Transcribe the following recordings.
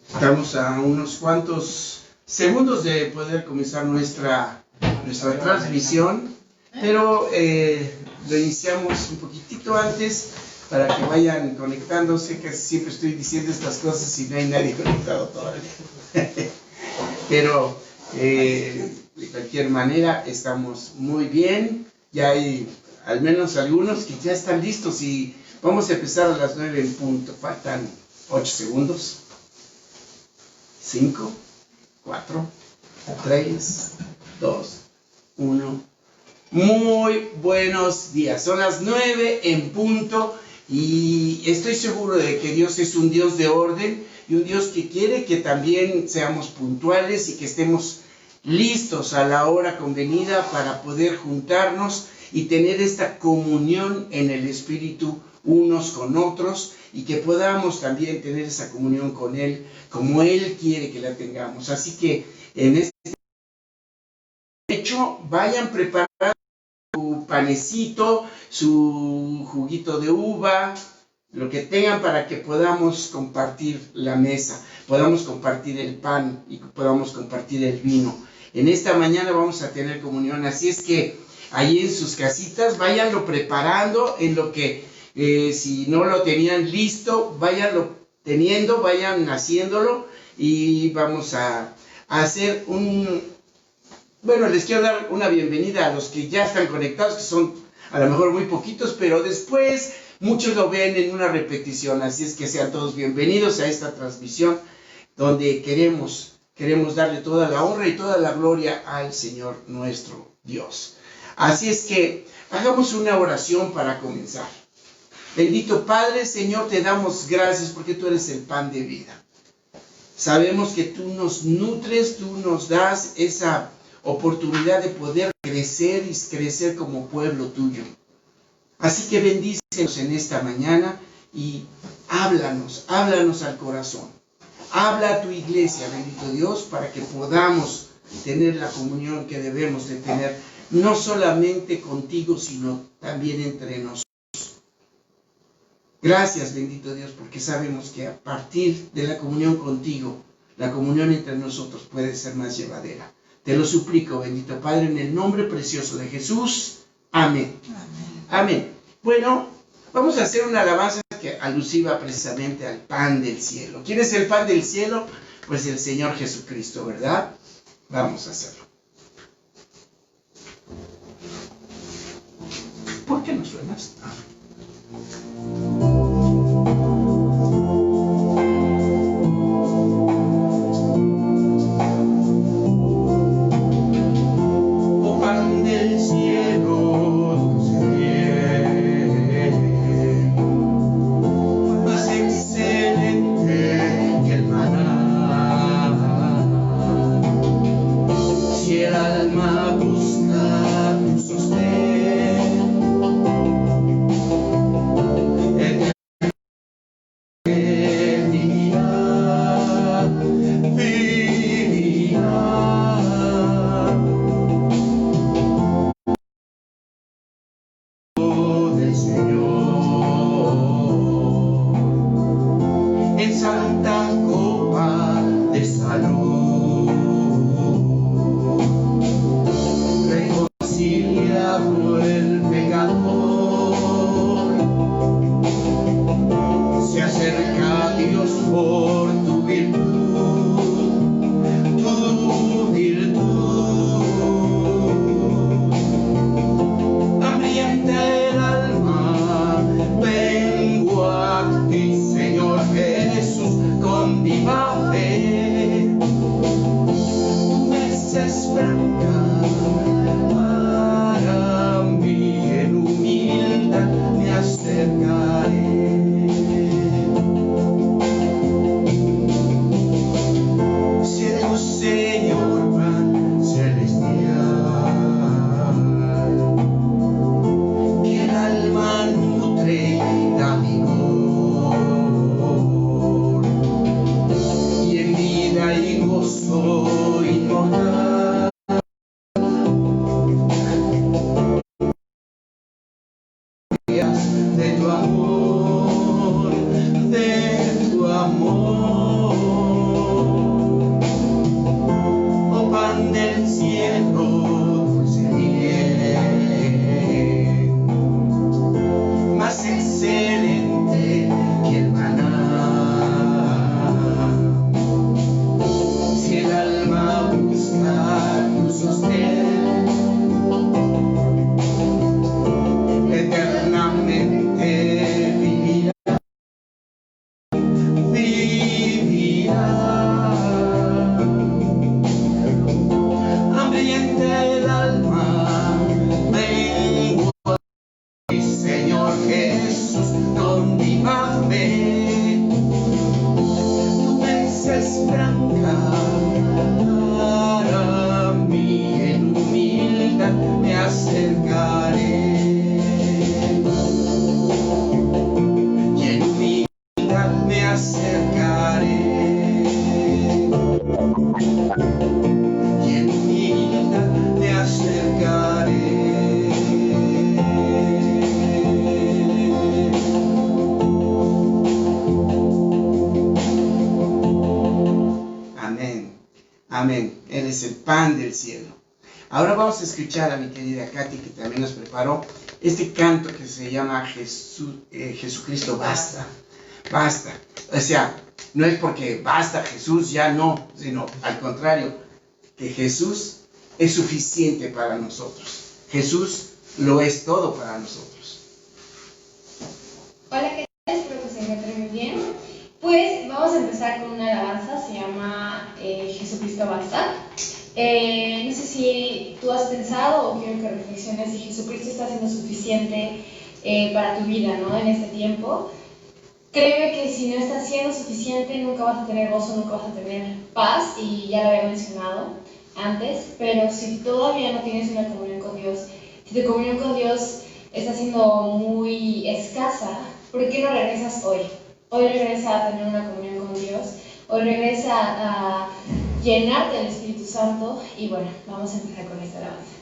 Estamos a unos cuantos segundos de poder comenzar nuestra transmisión, pero lo iniciamos un poquitito antes para que vayan conectándose. Casi siempre estoy diciendo estas cosas y no hay nadie conectado todavía. Pero de cualquier manera estamos muy bien. Ya hay al menos algunos que ya están listos y vamos a empezar a las 9 en punto. Faltan 8 segundos. 5, 4, 3, 2, 1. Muy buenos días. Son las 9 en punto y estoy seguro de que Dios es un Dios de orden y un Dios que quiere que también seamos puntuales y que estemos listos a la hora convenida para poder juntarnos y tener esta comunión en el Espíritu unos con otros, y que podamos también tener esa comunión con Él como Él quiere que la tengamos. Así que en este hecho vayan preparando su panecito, su juguito de uva, lo que tengan para que podamos compartir la mesa, podamos compartir el pan y podamos compartir el vino. En esta mañana vamos a tener comunión, así es que ahí en sus casitas váyanlo preparando, en lo que si no lo tenían listo, váyanlo teniendo, vayan haciéndolo, y vamos a hacer les quiero dar una bienvenida a los que ya están conectados, que son a lo mejor muy poquitos, pero después muchos lo ven en una repetición, así es que sean todos bienvenidos a esta transmisión donde queremos darle toda la honra y toda la gloria al Señor nuestro Dios. Así es que hagamos una oración para comenzar. Bendito Padre, Señor, te damos gracias porque tú eres el pan de vida. Sabemos que tú nos nutres, tú nos das esa oportunidad de poder crecer y crecer como pueblo tuyo. Así que bendícenos en esta mañana y háblanos al corazón. Habla a tu iglesia, bendito Dios, para que podamos tener la comunión que debemos de tener, no solamente contigo, sino también entre nosotros. Gracias, bendito Dios, porque sabemos que a partir de la comunión contigo, la comunión entre nosotros puede ser más llevadera. Te lo suplico, bendito Padre, en el nombre precioso de Jesús. Amén. Amén. Bueno, vamos a hacer una alabanza que alusiva precisamente al pan del cielo. ¿Quién es el pan del cielo? Pues el Señor Jesucristo, ¿verdad? Vamos a hacerlo. ¿Por qué no suenas? acercaré y en humildad me acercaré. Amén, amén. Eres el pan del cielo. Ahora vamos a escuchar a mi querida Katy, que también nos preparó este canto que se llama Jesucristo basta, basta. O sea, no es porque basta Jesús, ya no, sino al contrario, que Jesús es suficiente para nosotros. Jesús lo es todo para nosotros. Hola, ¿qué tal? Espero que se encuentren muy bien. Pues vamos a empezar con una alabanza, se llama Jesucristo basta. No sé si tú has pensado o quiero que reflexiones si Jesucristo está siendo suficiente para tu vida, ¿no? En este tiempo. Créeme que si no está siendo suficiente, nunca vas a tener gozo, nunca vas a tener paz, y ya lo había mencionado antes, pero si todavía no tienes una comunión con Dios, si tu comunión con Dios está siendo muy escasa, ¿por qué no regresas hoy? Hoy regresa a tener una comunión con Dios, hoy regresa a llenarte del Espíritu Santo, y bueno, vamos a empezar con esta alabanza.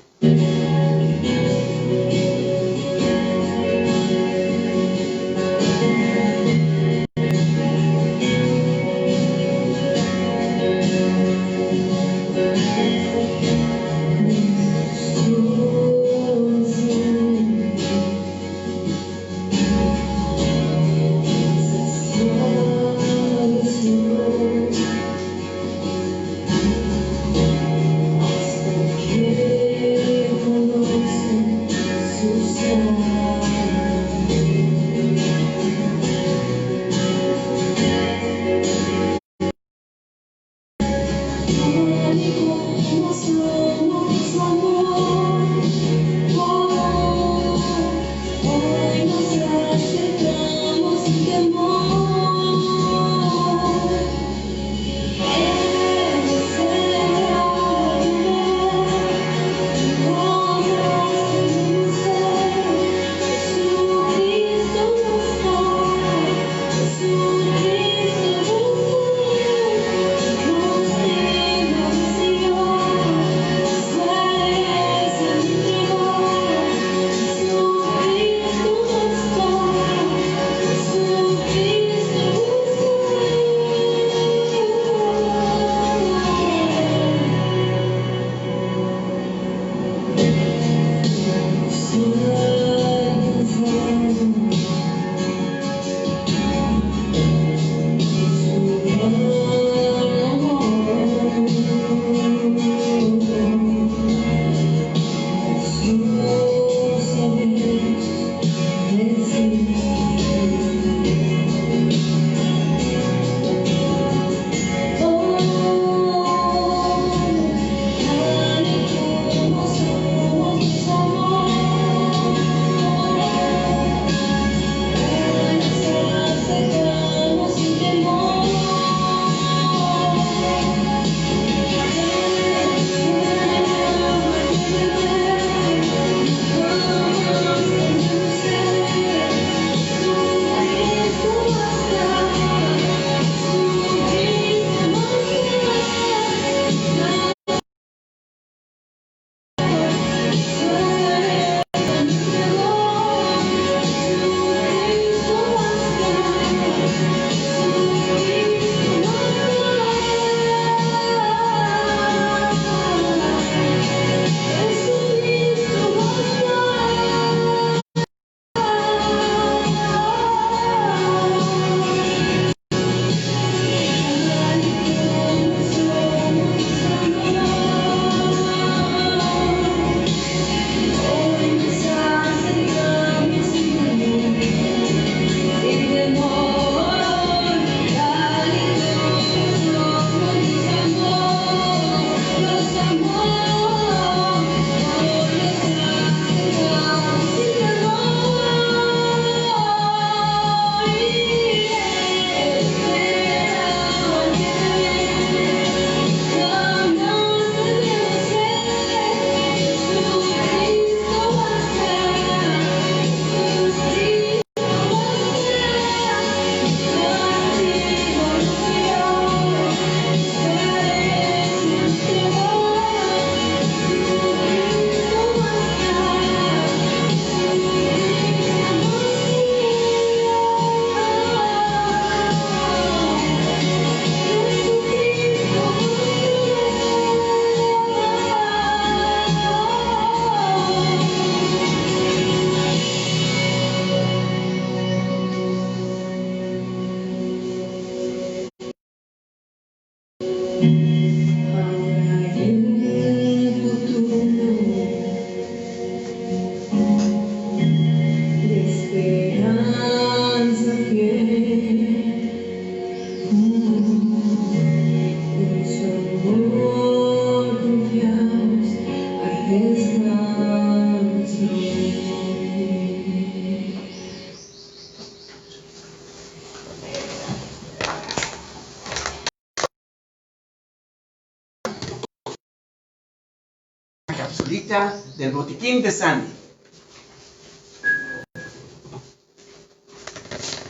Capsulita del botiquín de Sandy.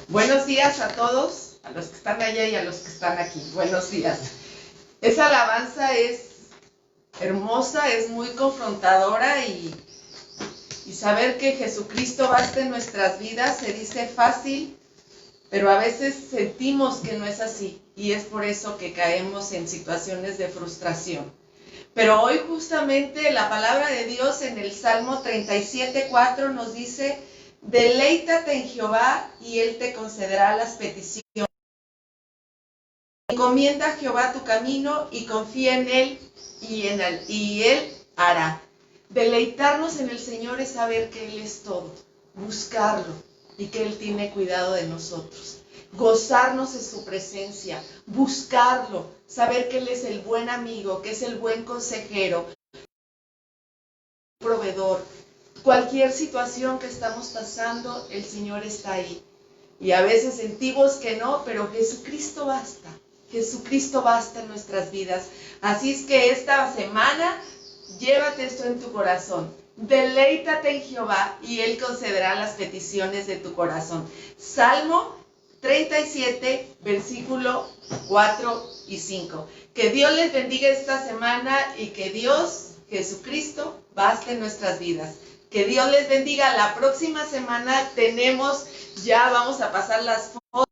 Buenos días a todos, a los que están allá y a los que están aquí. Buenos días. Esa alabanza es hermosa, es muy confrontadora y saber que Jesucristo basta en nuestras vidas se dice fácil, pero a veces sentimos que no es así y es por eso que caemos en situaciones de frustración. Pero hoy justamente la palabra de Dios en el Salmo 37:4 nos dice: deleítate en Jehová y Él te concederá las peticiones. Encomienda a Jehová tu camino y confía en Él y Él hará. Deleitarnos en el Señor es saber que Él es todo, buscarlo y que Él tiene cuidado de nosotros. Gozarnos en su presencia, buscarlo, saber que Él es el buen amigo, que es el buen consejero, proveedor. Cualquier situación que estamos pasando, el Señor está ahí. Y a veces sentimos que no, pero Jesucristo basta. Jesucristo basta en nuestras vidas. Así es que esta semana, llévate esto en tu corazón. Deleítate en Jehová y Él concederá las peticiones de tu corazón. Salmo 37, versículo 4 y 5. Que Dios les bendiga esta semana y que Dios, Jesucristo, baste en nuestras vidas. Que Dios les bendiga. La próxima semana vamos a pasar las fotos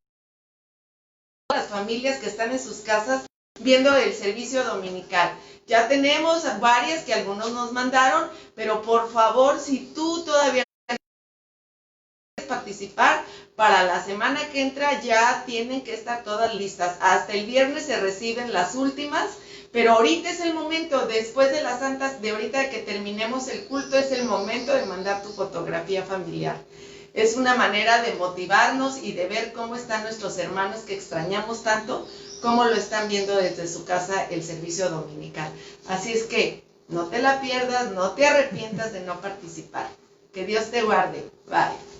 de las familias que están en sus casas viendo el servicio dominical. Ya tenemos varias que algunos nos mandaron, pero por favor, si tú todavía quieres participar, para la semana que entra ya tienen que estar todas listas. Hasta el viernes se reciben las últimas, pero ahorita es el momento, después de las santas, de ahorita que terminemos el culto, es el momento de mandar tu fotografía familiar. Es una manera de motivarnos y de ver cómo están nuestros hermanos que extrañamos tanto, cómo lo están viendo desde su casa el servicio dominical. Así es que no te la pierdas, no te arrepientas de no participar. Que Dios te guarde. Bye.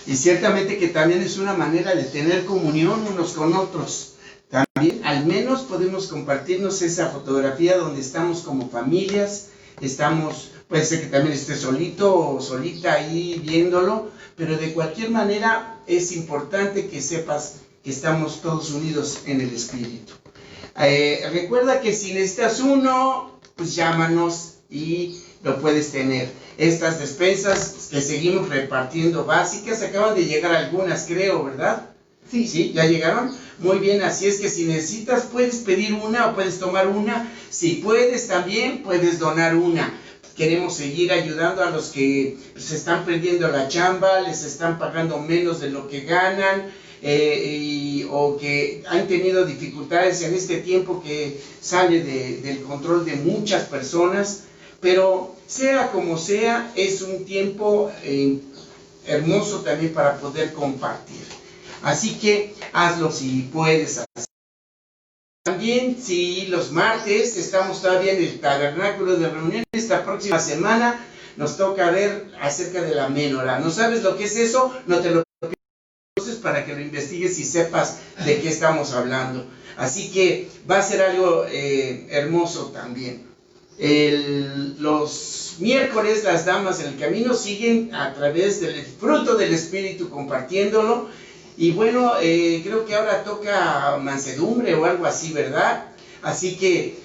Y ciertamente que también es una manera de tener comunión unos con otros. También al menos podemos compartirnos esa fotografía donde estamos como familias, puede ser que también esté solito o solita ahí viéndolo, pero de cualquier manera es importante que sepas que estamos todos unidos en el Espíritu. Recuerda que si necesitas uno, pues llámanos y lo puedes tener. Estas despensas que seguimos repartiendo básicas, acaban de llegar algunas, creo, ¿verdad? Sí, ¿ya llegaron? Muy bien, así es que si necesitas puedes pedir una o puedes tomar una. Si puedes también puedes donar una. Queremos seguir ayudando a los que se están perdiendo la chamba, les están pagando menos de lo que ganan, o que han tenido dificultades en este tiempo que sale del control de muchas personas. Pero sea como sea, es un tiempo hermoso también para poder compartir. Así que hazlo si puedes hacer. También si los martes estamos todavía en el tabernáculo de reunión, esta próxima semana nos toca ver acerca de la Menora. ¿No sabes lo que es eso? No te lo pierdas para que lo investigues y sepas de qué estamos hablando. Así que va a ser algo hermoso también. Los miércoles las damas en el camino siguen a través del fruto del Espíritu compartiéndolo. Y bueno, creo que ahora toca mansedumbre o algo así, ¿verdad? Así que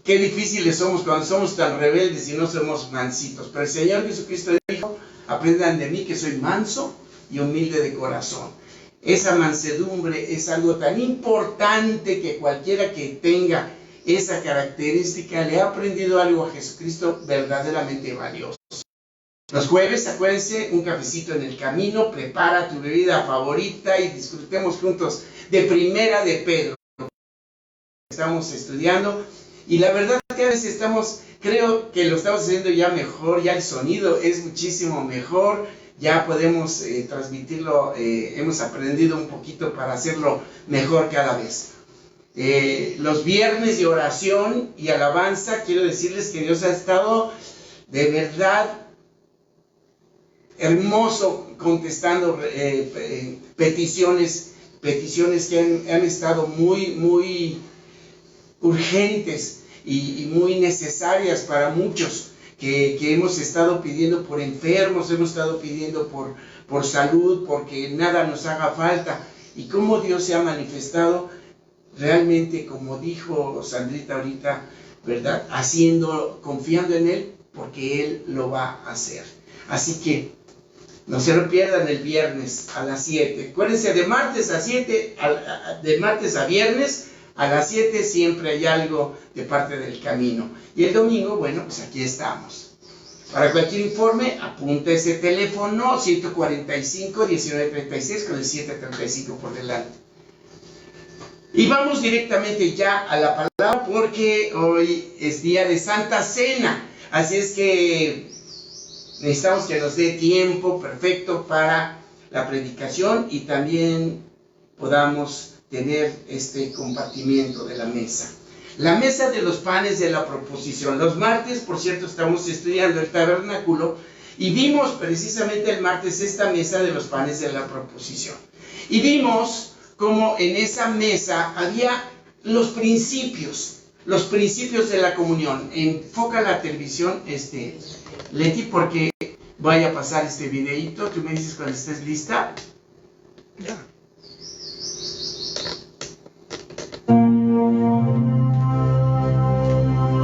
qué difíciles somos cuando somos tan rebeldes y no somos mansitos. Pero el Señor Jesucristo dijo: aprendan de mí que soy manso y humilde de corazón. Esa mansedumbre es algo tan importante que cualquiera que tenga esa característica le ha aprendido algo a Jesucristo verdaderamente valioso. Los jueves, acuérdense, un cafecito en el camino, prepara tu bebida favorita y disfrutemos juntos de Primera de Pedro. estamos estudiando. Y la verdad que a veces creo que lo estamos haciendo ya mejor, ya el sonido es muchísimo mejor, ya podemos transmitirlo, hemos aprendido un poquito para hacerlo mejor cada vez. Los viernes de oración y alabanza, quiero decirles que Dios ha estado de verdad hermoso contestando peticiones que han estado muy urgentes y muy necesarias para muchos, que hemos estado pidiendo por enfermos, hemos estado pidiendo por salud, porque nada nos haga falta, y cómo Dios se ha manifestado realmente, como dijo Sandrita ahorita, ¿verdad? Confiando en Él, porque Él lo va a hacer. Así que no se lo pierdan el viernes a las 7. Acuérdense, de martes a 7, de martes a viernes a las 7 siempre hay algo de parte del camino. Y el domingo, bueno, pues aquí estamos. Para cualquier informe, apunta ese teléfono 145-1936 con el 735 por delante. Y vamos directamente ya a la palabra, porque hoy es día de Santa Cena. Así es que necesitamos que nos dé tiempo perfecto para la predicación y también podamos tener este compartimiento de la mesa. La mesa de los panes de la proposición. Los martes, por cierto, estamos estudiando el tabernáculo y vimos precisamente el martes esta mesa de los panes de la proposición. Y vimos cómo en esa mesa había los principios de la comunión. Enfoca la televisión, Leti, porque voy a pasar este videito. Tú me dices cuando estés lista. Ya.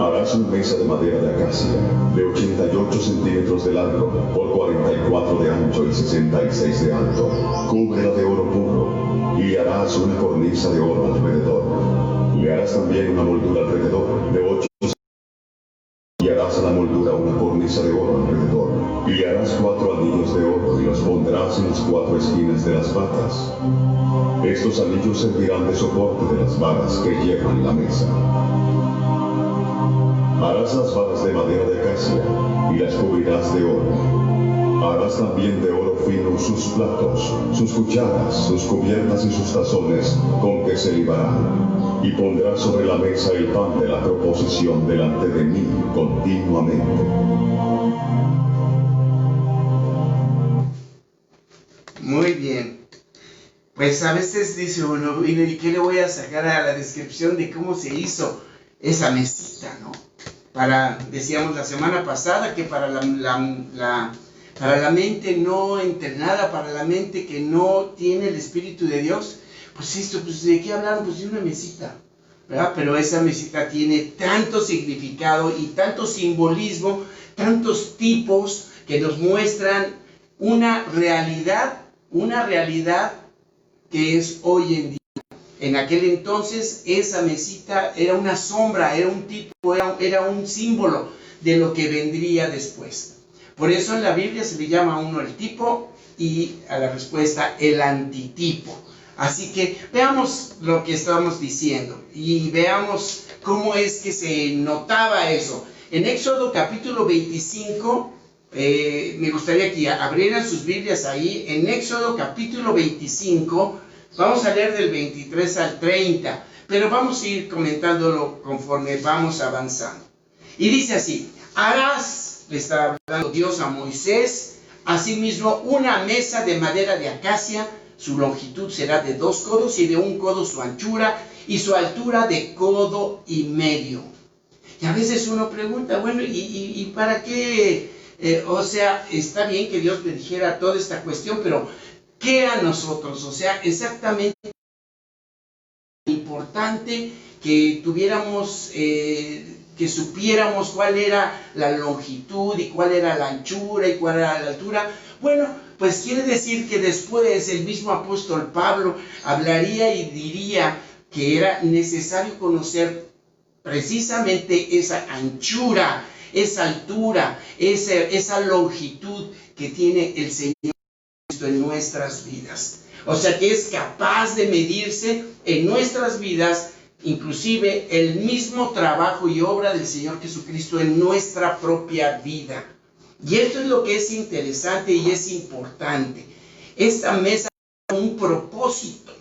Harás una mesa de madera de acacia, de 88 centímetros de largo, por 44 de ancho y 66 de alto. Cúbrela de oro puro, y harás una cornisa de oro alrededor. Le harás también una moldura alrededor, de 8 y harás a la moldura una cornisa de oro alrededor. Y harás 4 anillos de oro, y los pondrás en las 4 esquinas de las patas. Estos anillos servirán de soporte de las varas que llevan la mesa. Harás las varas de madera de acacia, y las cubrirás de oro. Harás también de oro fino sus platos, sus cucharas, sus cubiertas y sus tazones, con que se libarán. Y pondrás sobre la mesa el pan de la proposición delante de mí continuamente. Muy bien. Pues a veces dice uno, ¿y qué le voy a sacar a la descripción de cómo se hizo esa mesita, no? Decíamos la semana pasada que para la mente no entrenada, para la mente que no tiene el Espíritu de Dios, pues ¿de qué hablaron? Pues de una mesita, ¿verdad? Pero esa mesita tiene tanto significado y tanto simbolismo, tantos tipos que nos muestran una realidad que es hoy en día. En aquel entonces esa mesita era una sombra, era un tipo, era un símbolo de lo que vendría después. Por eso en la Biblia se le llama a uno el tipo y a la respuesta el antitipo. Así que veamos lo que estábamos diciendo y veamos cómo es que se notaba eso. En Éxodo capítulo 25, me gustaría que abrieran sus Biblias ahí. En Éxodo capítulo 25, vamos a leer del 23 al 30, pero vamos a ir comentándolo conforme vamos avanzando. Y dice así: harás, le está hablando Dios a Moisés, asimismo una mesa de madera de acacia, su longitud será de 2 codos y de 1 codo su anchura, y su altura de 1,5 codos. Y a veces uno pregunta, bueno, ¿y para qué? O sea, está bien que Dios le dijera toda esta cuestión, pero ¿qué a nosotros? O sea, exactamente importante que tuviéramos, que supiéramos cuál era la longitud y cuál era la anchura y cuál era la altura. Bueno, pues quiere decir que después el mismo apóstol Pablo hablaría y diría que era necesario conocer precisamente esa anchura, esa altura, esa longitud que tiene el Señor en nuestras vidas. O sea que es capaz de medirse en nuestras vidas inclusive el mismo trabajo y obra del Señor Jesucristo en nuestra propia vida. Y esto es lo que es interesante y es importante. Esta mesa tenía un propósito.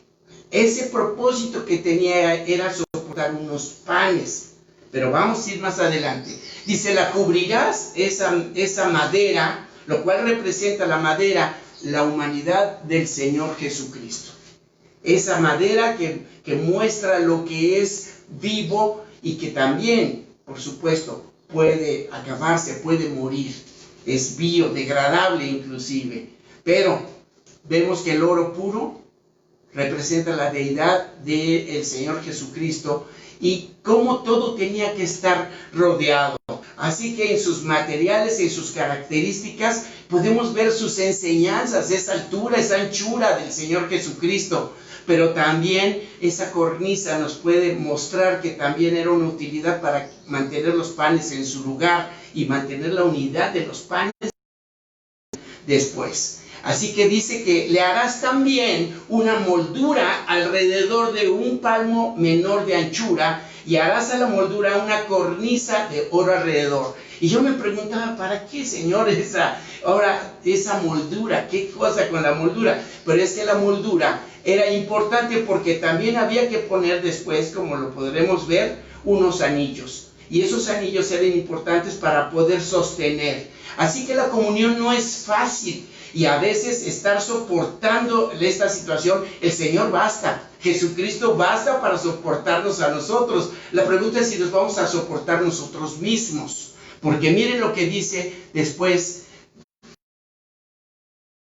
Ese propósito que tenía era soportar unos panes. Pero vamos a ir más adelante. Dice, la cubrirás, esa madera, lo cual representa la madera, la humanidad del Señor Jesucristo. Esa madera que muestra lo que es vivo y que también, por supuesto, puede acabarse, puede morir. Es biodegradable inclusive. Pero vemos que el oro puro representa la deidad del Señor Jesucristo y cómo todo tenía que estar rodeado. Así que en sus materiales, en sus características, podemos ver sus enseñanzas, esa altura, esa anchura del Señor Jesucristo. Pero también esa cornisa nos puede mostrar que también era una utilidad para mantener los panes en su lugar y mantener la unidad de los panes después. Así que dice que le harás también una moldura alrededor de un palmo menor de anchura y harás a la moldura una cornisa de oro alrededor. Y yo me preguntaba, ¿para qué, Señor, esa moldura? ¿Qué cosa con la moldura? Pero es que la moldura era importante porque también había que poner después, como lo podremos ver, unos anillos. Y esos anillos eran importantes para poder sostener. Así que la comunión no es fácil. Y a veces estar soportando esta situación, el Señor basta. Jesucristo basta para soportarnos a nosotros. La pregunta es si nos vamos a soportar nosotros mismos. Porque miren lo que dice después.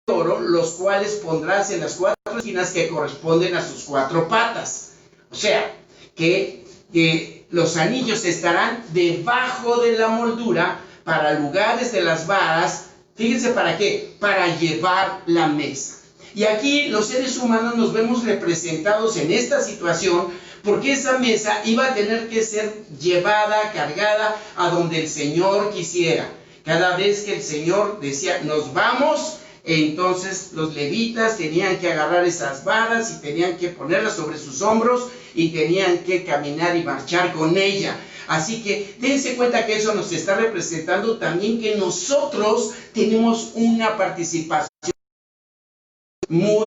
Los cuales pondrás en las 4 esquinas que corresponden a sus 4 patas. O sea, que los anillos estarán debajo de la moldura para lugares de las varas. Fíjense para qué, para llevar la mesa. Y aquí los seres humanos nos vemos representados en esta situación porque esa mesa iba a tener que ser llevada, cargada a donde el Señor quisiera. Cada vez que el Señor decía, nos vamos, entonces los levitas tenían que agarrar esas varas y tenían que ponerlas sobre sus hombros y tenían que caminar y marchar con ella. Así que dense cuenta que eso nos está representando también que nosotros tenemos una participación muy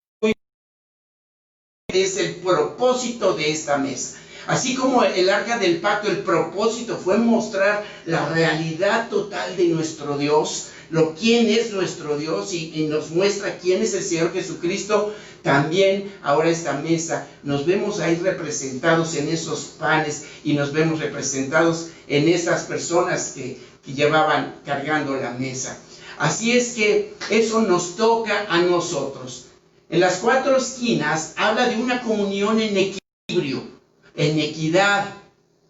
es el propósito de esta mesa. Así como el arca del pacto, el propósito fue mostrar la realidad total de nuestro Dios, quién es nuestro Dios y nos muestra quién es el Señor Jesucristo. También ahora esta mesa nos vemos ahí representados en esos panes y nos vemos representados en esas personas que llevaban cargando la mesa. Así es que eso nos toca a nosotros. En las 4 esquinas habla de una comunión en equilibrio, en equidad,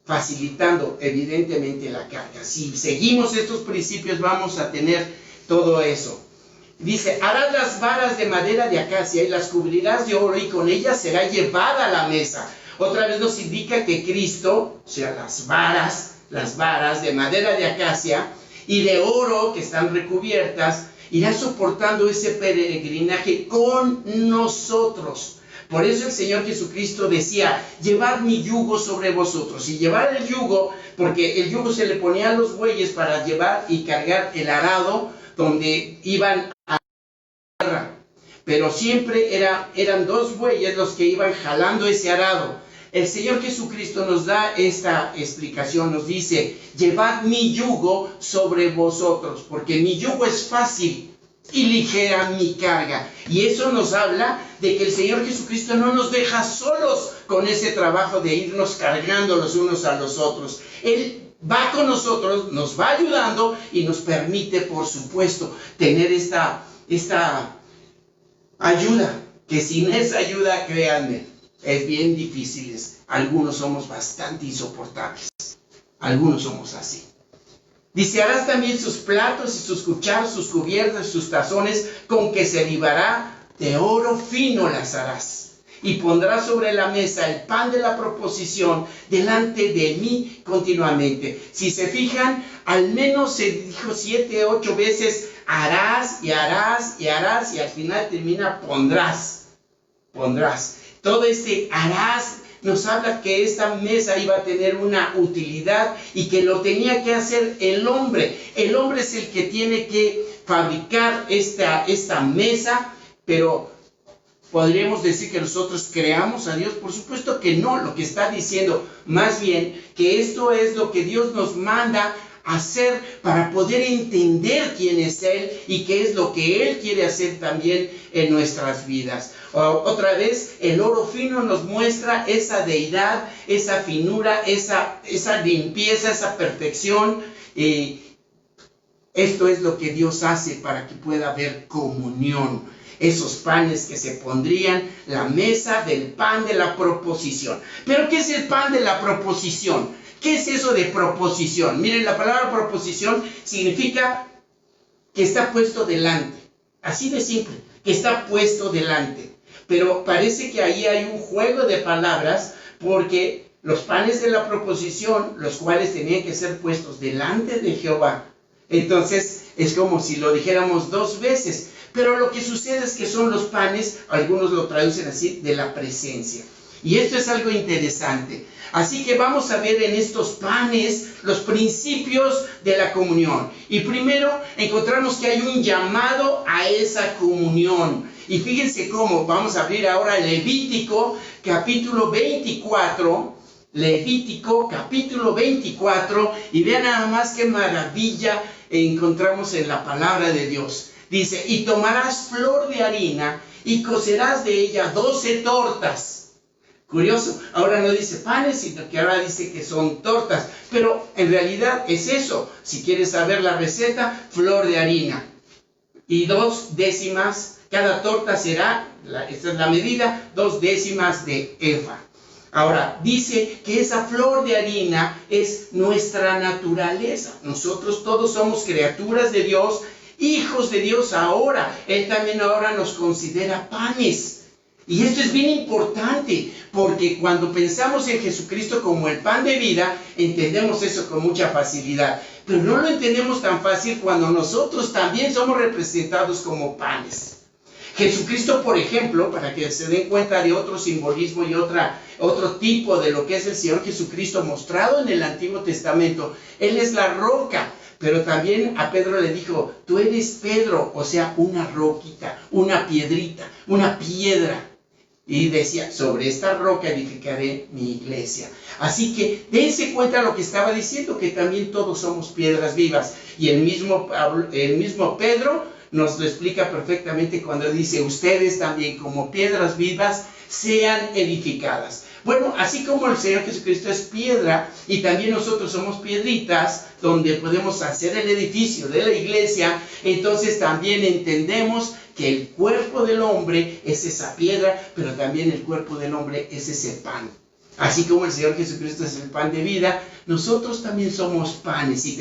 facilitando evidentemente la carga. Si seguimos estos principios vamos a tener todo eso. Dice, harás las varas de madera de acacia y las cubrirás de oro y con ellas será llevada a la mesa. Otra vez nos indica que Cristo, o sea, las varas de madera de acacia y de oro que están recubiertas, irá soportando ese peregrinaje con nosotros. Por eso el Señor Jesucristo decía, llevad mi yugo sobre vosotros. Y llevar el yugo, porque el yugo se le ponía a los bueyes para llevar y cargar el arado donde iban a la tierra. Pero siempre eran 2 bueyes los que iban jalando ese arado. El Señor Jesucristo nos da esta explicación, nos dice, llevad mi yugo sobre vosotros, porque mi yugo es fácil y ligera mi carga. Y eso nos habla de que el Señor Jesucristo no nos deja solos con ese trabajo de irnos cargando los unos a los otros. Él va con nosotros, nos va ayudando y nos permite, por supuesto, tener esta ayuda, que sin esa ayuda, créanme, es bien difícil. Algunos somos bastante insoportables. Algunos somos así. Dice, harás también sus platos y sus cucharas, sus cubiertas, sus tazones, con que se libará de oro fino las harás. Y pondrás sobre la mesa el pan de la proposición delante de mí continuamente. Si se fijan, al menos se dijo 7, 8 veces, harás y harás y harás, y al final termina pondrás. Pondrás. Todo este harás nos habla que esta mesa iba a tener una utilidad y que lo tenía que hacer el hombre. El hombre es el que tiene que fabricar esta mesa, pero ¿podríamos decir que nosotros creamos a Dios? Por supuesto que no. Lo que está diciendo más bien que esto es lo que Dios nos manda hacer para poder entender quién es Él y qué es lo que Él quiere hacer también en nuestras vidas. Otra vez, el oro fino nos muestra esa deidad, esa finura, esa limpieza, esa perfección. Esto es lo que Dios hace para que pueda haber comunión. Esos panes que se pondrían, la mesa del pan de la proposición. ¿Pero qué es el pan de la proposición? ¿Qué es eso de proposición? Miren, la palabra proposición significa que está puesto delante. Así de simple, que está puesto delante. Pero parece que ahí hay un juego de palabras, porque los panes de la proposición, los cuales tenían que ser puestos delante de Jehová. Entonces, es como si lo dijéramos dos veces. Pero lo que sucede es que son los panes, algunos lo traducen así, de la presencia. Y esto es algo interesante. Así que vamos a ver en estos panes los principios de la comunión. Y primero encontramos que hay un llamado a esa comunión. Y fíjense cómo, vamos a abrir ahora Levítico capítulo 24. Levítico capítulo 24. Y vean nada más qué maravilla encontramos en la palabra de Dios. Dice, y tomarás flor de harina y cocerás de ella 12 tortas. Curioso, ahora no dice panes, sino que ahora dice que son tortas. Pero en realidad es eso. Si quieres saber la receta, flor de harina. Y 2 décimas, cada torta será, esta es la medida, 2 décimas de efa. Ahora, dice que esa flor de harina es nuestra naturaleza. Nosotros todos somos criaturas de Dios, hijos de Dios ahora. Él también ahora nos considera panes. Y esto es bien importante, porque cuando pensamos en Jesucristo como el pan de vida, entendemos eso con mucha facilidad. Pero no lo entendemos tan fácil cuando nosotros también somos representados como panes. Jesucristo, por ejemplo, para que se den cuenta de otro simbolismo y otro tipo de lo que es el Señor Jesucristo mostrado en el Antiguo Testamento, Él es la roca. Pero también a Pedro le dijo, tú eres Pedro, o sea, una roquita, una piedrita, una piedra. Y decía, sobre esta roca edificaré mi iglesia. Así que dense cuenta de lo que estaba diciendo, que también todos somos piedras vivas. Y el mismo Pedro nos lo explica perfectamente cuando dice, ustedes también como piedras vivas sean edificadas. Bueno, así como el Señor Jesucristo es piedra y también nosotros somos piedritas donde podemos hacer el edificio de la iglesia, entonces también entendemos que el cuerpo del hombre es esa piedra, pero también el cuerpo del hombre es ese pan. Así como el Señor Jesucristo es el pan de vida, nosotros también somos panes y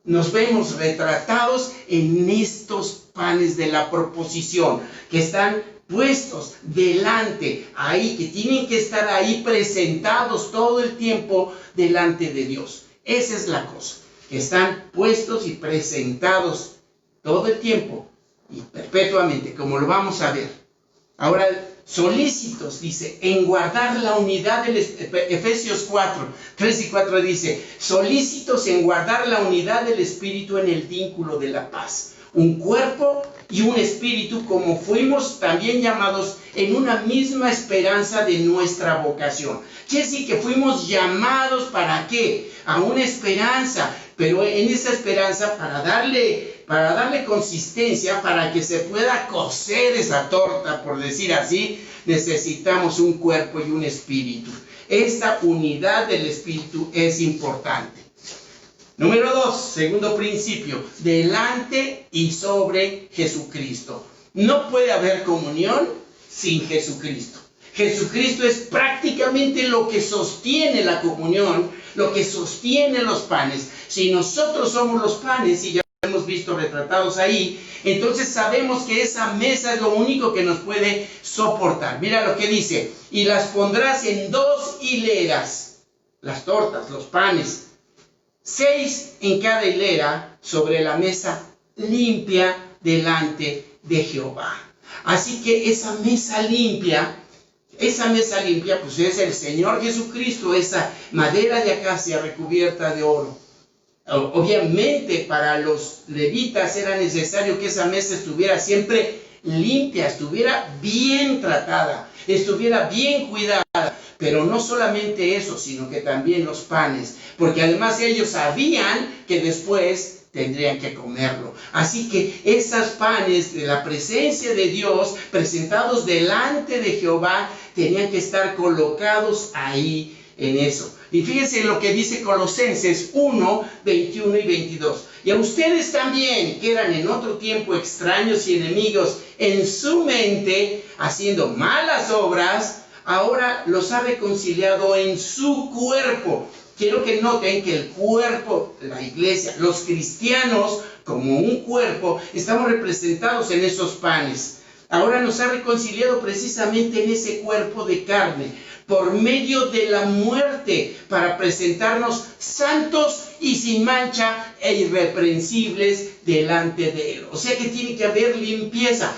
nos vemos retratados en estos panes de la proposición, que están puestos delante, ahí, que tienen que estar ahí presentados todo el tiempo delante de Dios. Esa es la cosa, que están puestos y presentados todo el tiempo y perpetuamente, como lo vamos a ver. Ahora, solícitos, dice, en guardar la unidad del Efesios 4, 3 y 4 dice, solícitos en guardar la unidad del Espíritu en el vínculo de la paz. Un cuerpo y un espíritu, como fuimos también llamados en una misma esperanza de nuestra vocación. Quiere decir que fuimos llamados ¿para qué? A una esperanza, pero en esa esperanza para darle consistencia, para que se pueda cocer esa torta, por decir así, necesitamos un cuerpo y un espíritu. Esta unidad del espíritu es importante. Número 2, segundo principio, delante y sobre Jesucristo. No puede haber comunión sin Jesucristo. Jesucristo es prácticamente lo que sostiene la comunión, lo que sostiene los panes. Si nosotros somos los panes, y ya lo hemos visto retratados ahí, entonces sabemos que esa mesa es lo único que nos puede soportar. Mira lo que dice, y las pondrás en 2 hileras, las tortas, los panes, 6 en cada hilera sobre la mesa limpia delante de Jehová. Así que esa mesa limpia Esa mesa limpia, pues es el Señor Jesucristo, esa madera de acacia recubierta de oro. Obviamente para los levitas era necesario que esa mesa estuviera siempre limpia, estuviera bien tratada, estuviera bien cuidada. Pero no solamente eso, sino que también los panes, porque además ellos sabían que después tendrían que comerlo. Así que esos panes de la presencia de Dios, presentados delante de Jehová, tenían que estar colocados ahí en eso. Y fíjense lo que dice Colosenses 1, 21 y 22. Y a ustedes también, que eran en otro tiempo extraños y enemigos en su mente, haciendo malas obras, ahora los ha reconciliado en su cuerpo. Quiero que noten que el cuerpo, la iglesia, los cristianos, como un cuerpo, estamos representados en esos panes. Ahora nos ha reconciliado precisamente en ese cuerpo de carne, por medio de la muerte, para presentarnos santos y sin mancha e irreprensibles delante de Él. O sea que tiene que haber limpieza.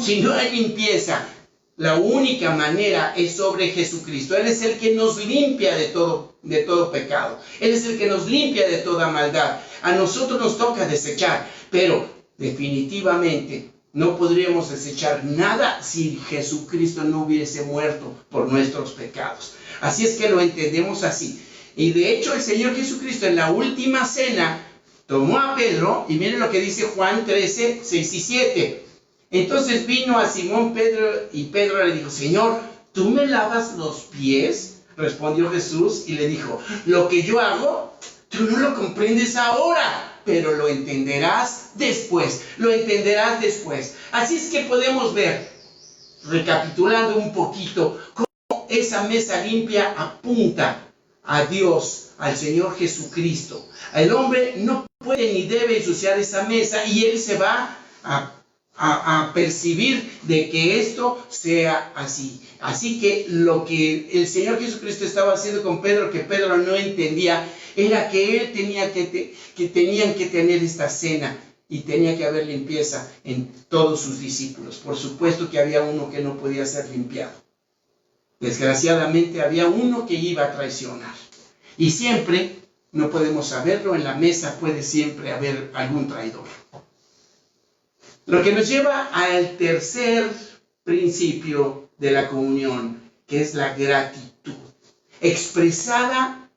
Si no hay limpieza, la única manera es sobre Jesucristo. Él es el que nos limpia de todo pecado. Él es el que nos limpia de toda maldad. A nosotros nos toca desechar, pero definitivamente no podríamos desechar nada si Jesucristo no hubiese muerto por nuestros pecados. Así es que lo entendemos así. Y de hecho el Señor Jesucristo en la última cena tomó a Pedro, y miren lo que dice Juan 13, 6 y 7. Entonces vino a Simón Pedro y Pedro le dijo: Señor, ¿tú me lavas los pies? Respondió Jesús y le dijo: lo que yo hago, tú no lo comprendes ahora, pero lo entenderás después. Lo entenderás después. Así es que podemos ver, recapitulando un poquito, cómo esa mesa limpia apunta a Dios, al Señor Jesucristo. El hombre no puede ni debe ensuciar esa mesa, y él se va a percibir de que esto sea así. Así que lo que el Señor Jesucristo estaba haciendo con Pedro, que Pedro no entendía, era que él tenían que tener esta cena, y tenía que haber limpieza en todos sus discípulos. Por supuesto que había uno que no podía ser limpiado. Desgraciadamente había uno que iba a traicionar. Y siempre, no podemos saberlo, en la mesa puede siempre haber algún traidor. Lo que nos lleva al tercer principio de la comunión, que es la gratitud, expresada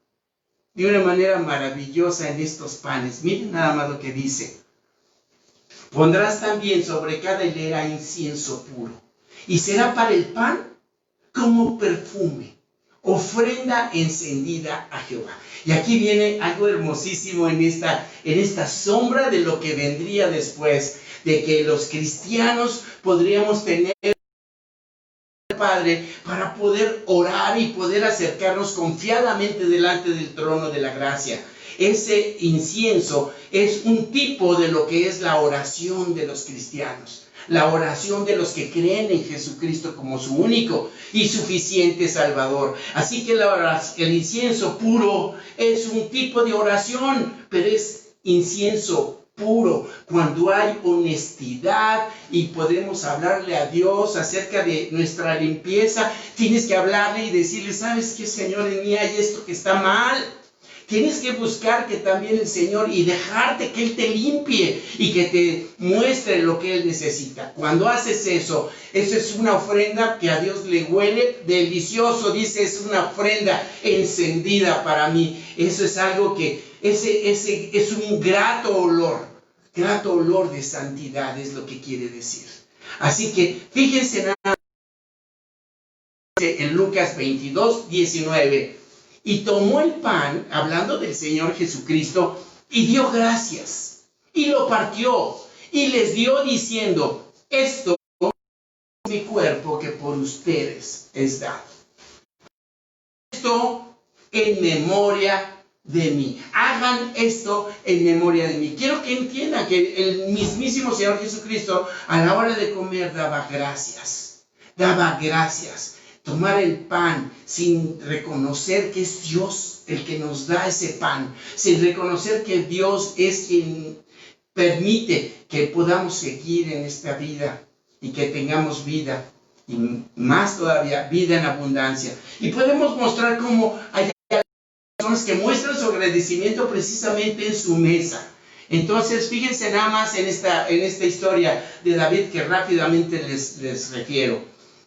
de una manera maravillosa en estos panes. Miren nada más lo que dice: pondrás también sobre cada hilera incienso puro, y será para el pan como perfume, ofrenda encendida a Jehová. Y aquí viene algo hermosísimo en esta sombra de lo que vendría después, de que los cristianos podríamos tener al Padre para poder orar y poder acercarnos confiadamente delante del trono de la gracia. Ese incienso es un tipo de lo que es la oración de los cristianos, la oración de los que creen en Jesucristo como su único y suficiente Salvador. Así que el incienso puro es un tipo de oración, pero es incienso puro cuando hay honestidad y podemos hablarle a Dios acerca de nuestra limpieza. Tienes que hablarle y decirle: ¿sabes qué, Señor? En mí hay esto que está mal. Tienes que buscar que también el Señor, y dejarte que Él te limpie y que te muestre lo que Él necesita. Cuando haces eso, eso es una ofrenda que a Dios le huele delicioso. Dice: es una ofrenda encendida para mí. Eso es algo que es un grato olor de santidad, es lo que quiere decir. Así que fíjense nada en Lucas 22, 19. Y tomó el pan, hablando del Señor Jesucristo, y dio gracias, y lo partió, y les dio diciendo: esto es mi cuerpo que por ustedes es dado. Esto en memoria de mí. Hagan esto en memoria de mí. Quiero que entiendan que el mismísimo Señor Jesucristo, a la hora de comer, daba gracias. Daba gracias. Tomar el pan sin reconocer que es Dios el que nos da ese pan, sin reconocer que Dios es quien permite que podamos seguir en esta vida y que tengamos vida y más todavía, vida en abundancia. Y podemos mostrar cómo hay personas que muestran su agradecimiento precisamente en su mesa. Entonces, fíjense nada más en esta historia de David que rápidamente les refiero.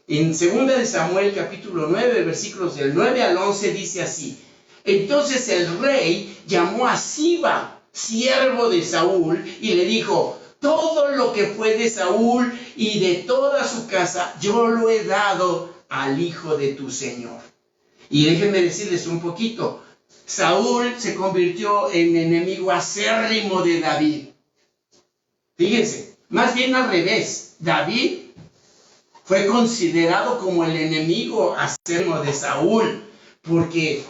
En 2 de Samuel, capítulo 9, versículos del 9 al 11, dice así: entonces el rey llamó a Siba, siervo de Saúl, y le dijo: todo lo que fue de Saúl y de toda su casa, yo lo he dado al hijo de tu señor. Y déjenme decirles un poquito. Saúl se convirtió en enemigo acérrimo de David. Fíjense, más bien al revés. David fue considerado como el enemigo acérrimo de Saúl, porque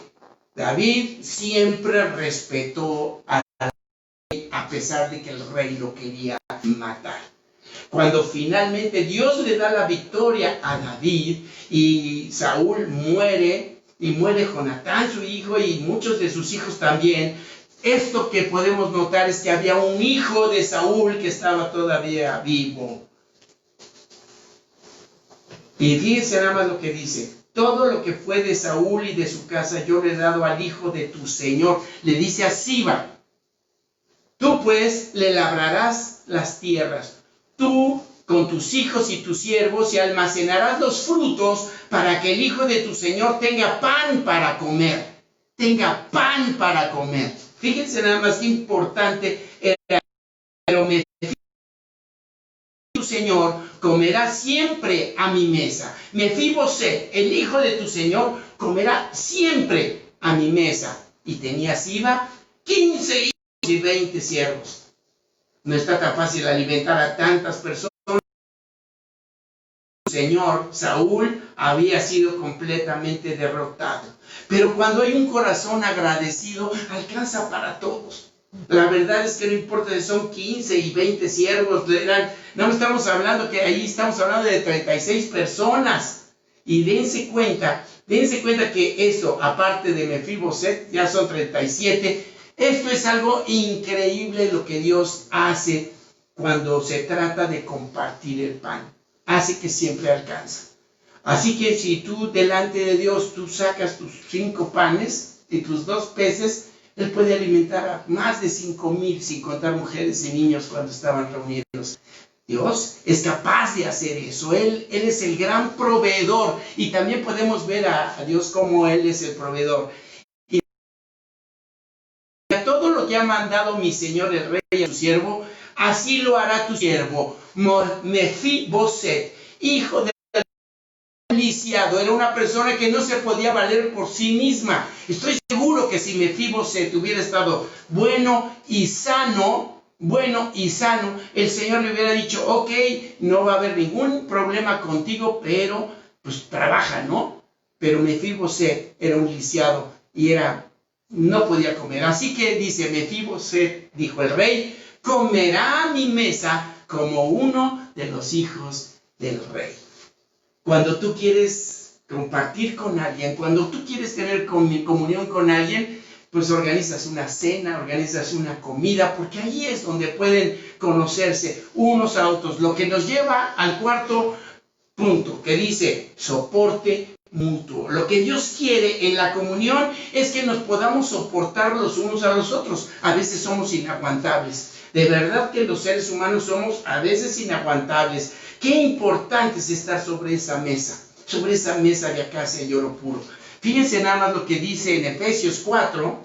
David siempre respetó al rey a pesar de que el rey lo quería matar. Cuando finalmente Dios le da la victoria a David y Saúl muere, y muere Jonatán, su hijo, y muchos de sus hijos también, esto que podemos notar es que había un hijo de Saúl que estaba todavía vivo. Y fíjense nada más lo que dice: todo lo que fue de Saúl y de su casa yo le he dado al hijo de tu señor. Le dice a Siba: tú pues le labrarás las tierras, tú con tus hijos y tus siervos, y almacenarás los frutos para que el hijo de tu señor tenga pan para comer. Tenga pan para comer. Fíjense nada más qué importante era. Pero tu señor comerá siempre a mi mesa. Mefiboset, el hijo de tu señor, comerá siempre a mi mesa. Y tenía Siba 15 hijos y 20 siervos. No está tan fácil alimentar a tantas personas. Señor Saúl había sido completamente derrotado. Pero cuando hay un corazón agradecido, alcanza para todos. La verdad es que no importa si son 15 y 20 siervos, no estamos hablando que ahí estamos hablando de 36 personas. Y dense cuenta que esto, aparte de Mefiboset, ya son 37. Esto es algo increíble lo que Dios hace cuando se trata de compartir el pan. Hace que siempre alcanza. Así que si tú delante de Dios, tú sacas tus 5 panes y tus 2 peces, Él puede alimentar a más de 5,000, sin contar mujeres y niños cuando estaban reunidos. Dios es capaz de hacer eso. Él es el gran proveedor. Y también podemos ver a Dios como Él es el proveedor. Y a todo lo que ha mandado mi Señor el Rey a su siervo, así lo hará tu siervo. Mefiboset, hijo de lisiado, era una persona que no se podía valer por sí misma. Estoy seguro que si Mefiboset hubiera estado bueno y sano, el Señor le hubiera dicho: ok, no va a haber ningún problema contigo, pero pues trabaja, ¿no? Pero Mefiboset era un lisiado y no podía comer. Así que dice Mefiboset, dijo el rey, comerá a mi mesa como uno de los hijos del rey. Cuando tú quieres compartir con alguien, cuando tú quieres tener comunión con alguien, pues organizas una cena, organizas una comida, porque ahí es donde pueden conocerse unos a otros. Lo que nos lleva al cuarto punto, que dice soporte mutuo. Lo que Dios quiere en la comunión es que nos podamos soportar los unos a los otros. A veces somos inaguantables. De verdad que los seres humanos somos a veces inaguantables. Qué importante es estar sobre esa mesa de acacia y oro puro. Fíjense nada más lo que dice en Efesios 4,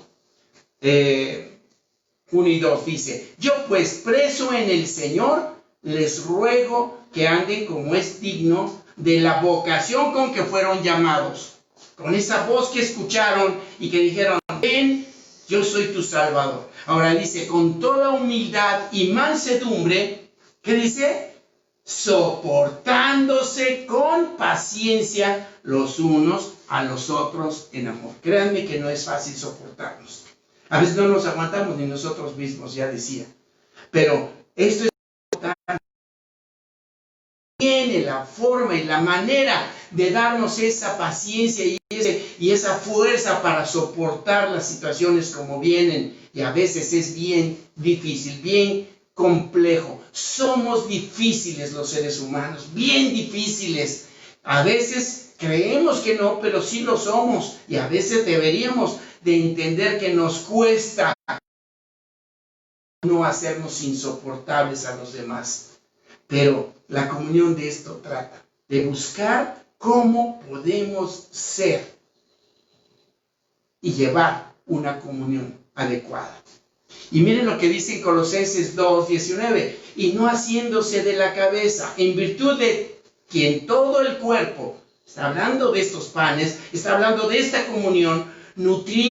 1 y 2, dice: yo pues, preso en el Señor, les ruego que anden como es digno de la vocación con que fueron llamados. Con esa voz que escucharon y que dijeron: ven, yo soy tu Salvador. Ahora dice: con toda humildad y mansedumbre, ¿qué dice? Soportándose con paciencia los unos a los otros en amor. Créanme que no es fácil soportarnos. A veces no nos aguantamos ni nosotros mismos, ya decía. Pero esto es importante. Tiene la forma y la manera de darnos esa paciencia y esa fuerza para soportar las situaciones como vienen. Y a veces es bien difícil, bien complejo. Somos difíciles los seres humanos, bien difíciles. A veces creemos que no, pero sí lo somos. Y a veces deberíamos de entender que nos cuesta no hacernos insoportables a los demás. Pero la comunión de esto trata, de buscar cómo podemos ser y llevar una comunión adecuada. Y miren lo que dice en Colosenses 2:19, y no haciéndose de la cabeza, en virtud de quien todo el cuerpo, está hablando de estos panes, está hablando de esta comunión, nutriendo,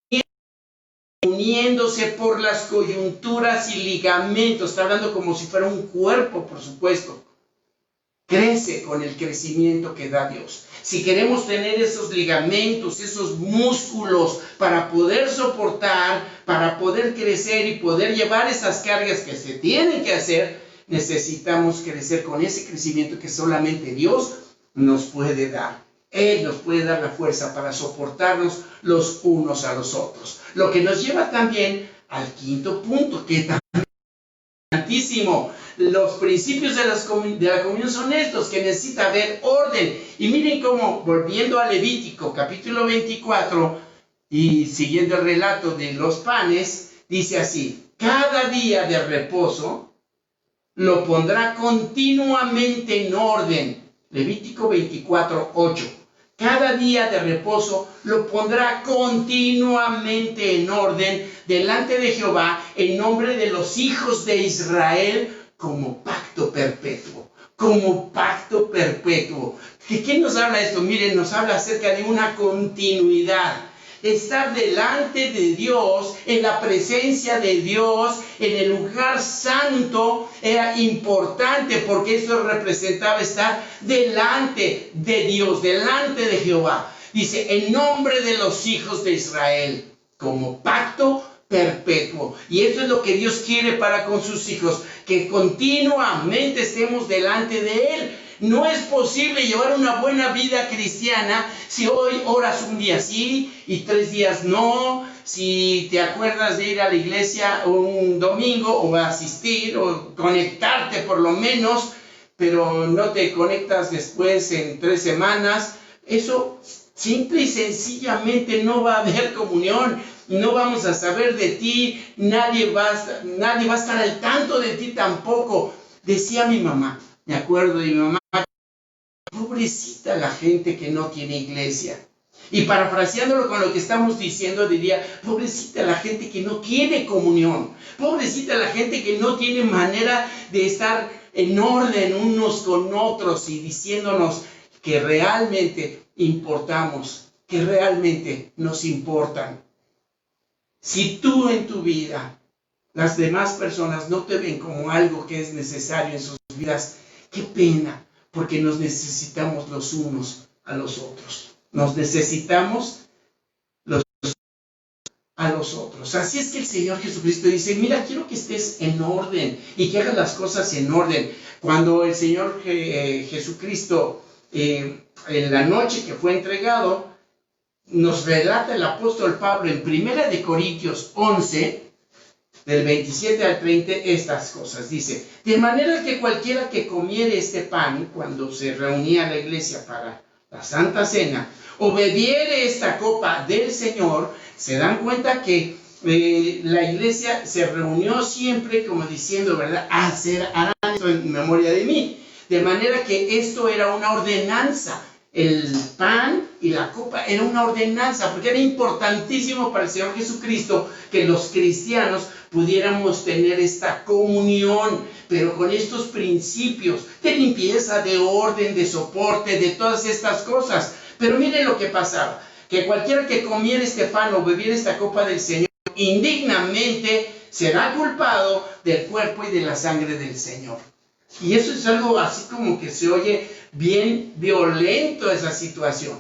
uniéndose por las coyunturas y ligamentos, está hablando como si fuera un cuerpo, por supuesto, crece con el crecimiento que da Dios. Si queremos tener esos ligamentos, esos músculos para poder soportar, para poder crecer y poder llevar esas cargas que se tienen que hacer, necesitamos crecer con ese crecimiento que solamente Dios nos puede dar. Él nos puede dar la fuerza para soportarnos los unos a los otros. Lo que nos lleva también al quinto punto, que también es importantísimo. Los principios de la comunión son estos, que necesita haber orden. Y miren cómo, volviendo a Levítico, capítulo 24, y siguiendo el relato de los panes, dice así: cada día de reposo lo pondrá continuamente en orden. Levítico 24:8. Cada día de reposo lo pondrá continuamente en orden delante de Jehová en nombre de los hijos de Israel como pacto perpetuo. Como pacto perpetuo. ¿Qué nos habla esto? Miren, nos habla acerca de una continuidad. Estar delante de Dios, en la presencia de Dios, en el lugar santo, era importante porque eso representaba estar delante de Dios, delante de Jehová. Dice, en nombre de los hijos de Israel, como pacto perpetuo. Y eso es lo que Dios quiere para con sus hijos, que continuamente estemos delante de Él. No es posible llevar una buena vida cristiana si hoy oras un día sí y 3 días no, si te acuerdas de ir a la iglesia un domingo o asistir o conectarte por lo menos, pero no te conectas después en 3 semanas. Eso simple y sencillamente no va a haber comunión, no vamos a saber de ti, nadie va a estar al tanto de ti tampoco. Decía mi mamá, me acuerdo de mi mamá, pobrecita la gente que no tiene iglesia. Y parafraseándolo con lo que estamos diciendo, diría, pobrecita la gente que no tiene comunión, pobrecita la gente que no tiene manera de estar en orden unos con otros y diciéndonos que realmente importamos, que realmente nos importan. Si tú en tu vida, las demás personas no te ven como algo que es necesario en sus vidas, qué pena, porque nos necesitamos los unos a los otros. Nos necesitamos los unos a los otros. Así es que el Señor Jesucristo dice, mira, quiero que estés en orden y que hagas las cosas en orden. Cuando el Señor Jesucristo, en la noche que fue entregado, nos relata el apóstol Pablo en 1 Corintios 11, del 27 al 30, estas cosas. Dice, de manera que cualquiera que comiere este pan, cuando se reunía la iglesia para la Santa Cena, o bebiere esta copa del Señor, se dan cuenta que la iglesia se reunió siempre como diciendo, ¿verdad? Harán esto en memoria de mí. De manera que esto era una ordenanza. El pan y la copa era una ordenanza, porque era importantísimo para el Señor Jesucristo que los cristianos pudiéramos tener esta comunión, pero con estos principios de limpieza, de orden, de soporte, de todas estas cosas. Pero miren lo que pasaba, que cualquiera que comiera este pan o bebiera esta copa del Señor indignamente será culpado del cuerpo y de la sangre del Señor. Y eso es algo así como que se oye bien violento, esa situación.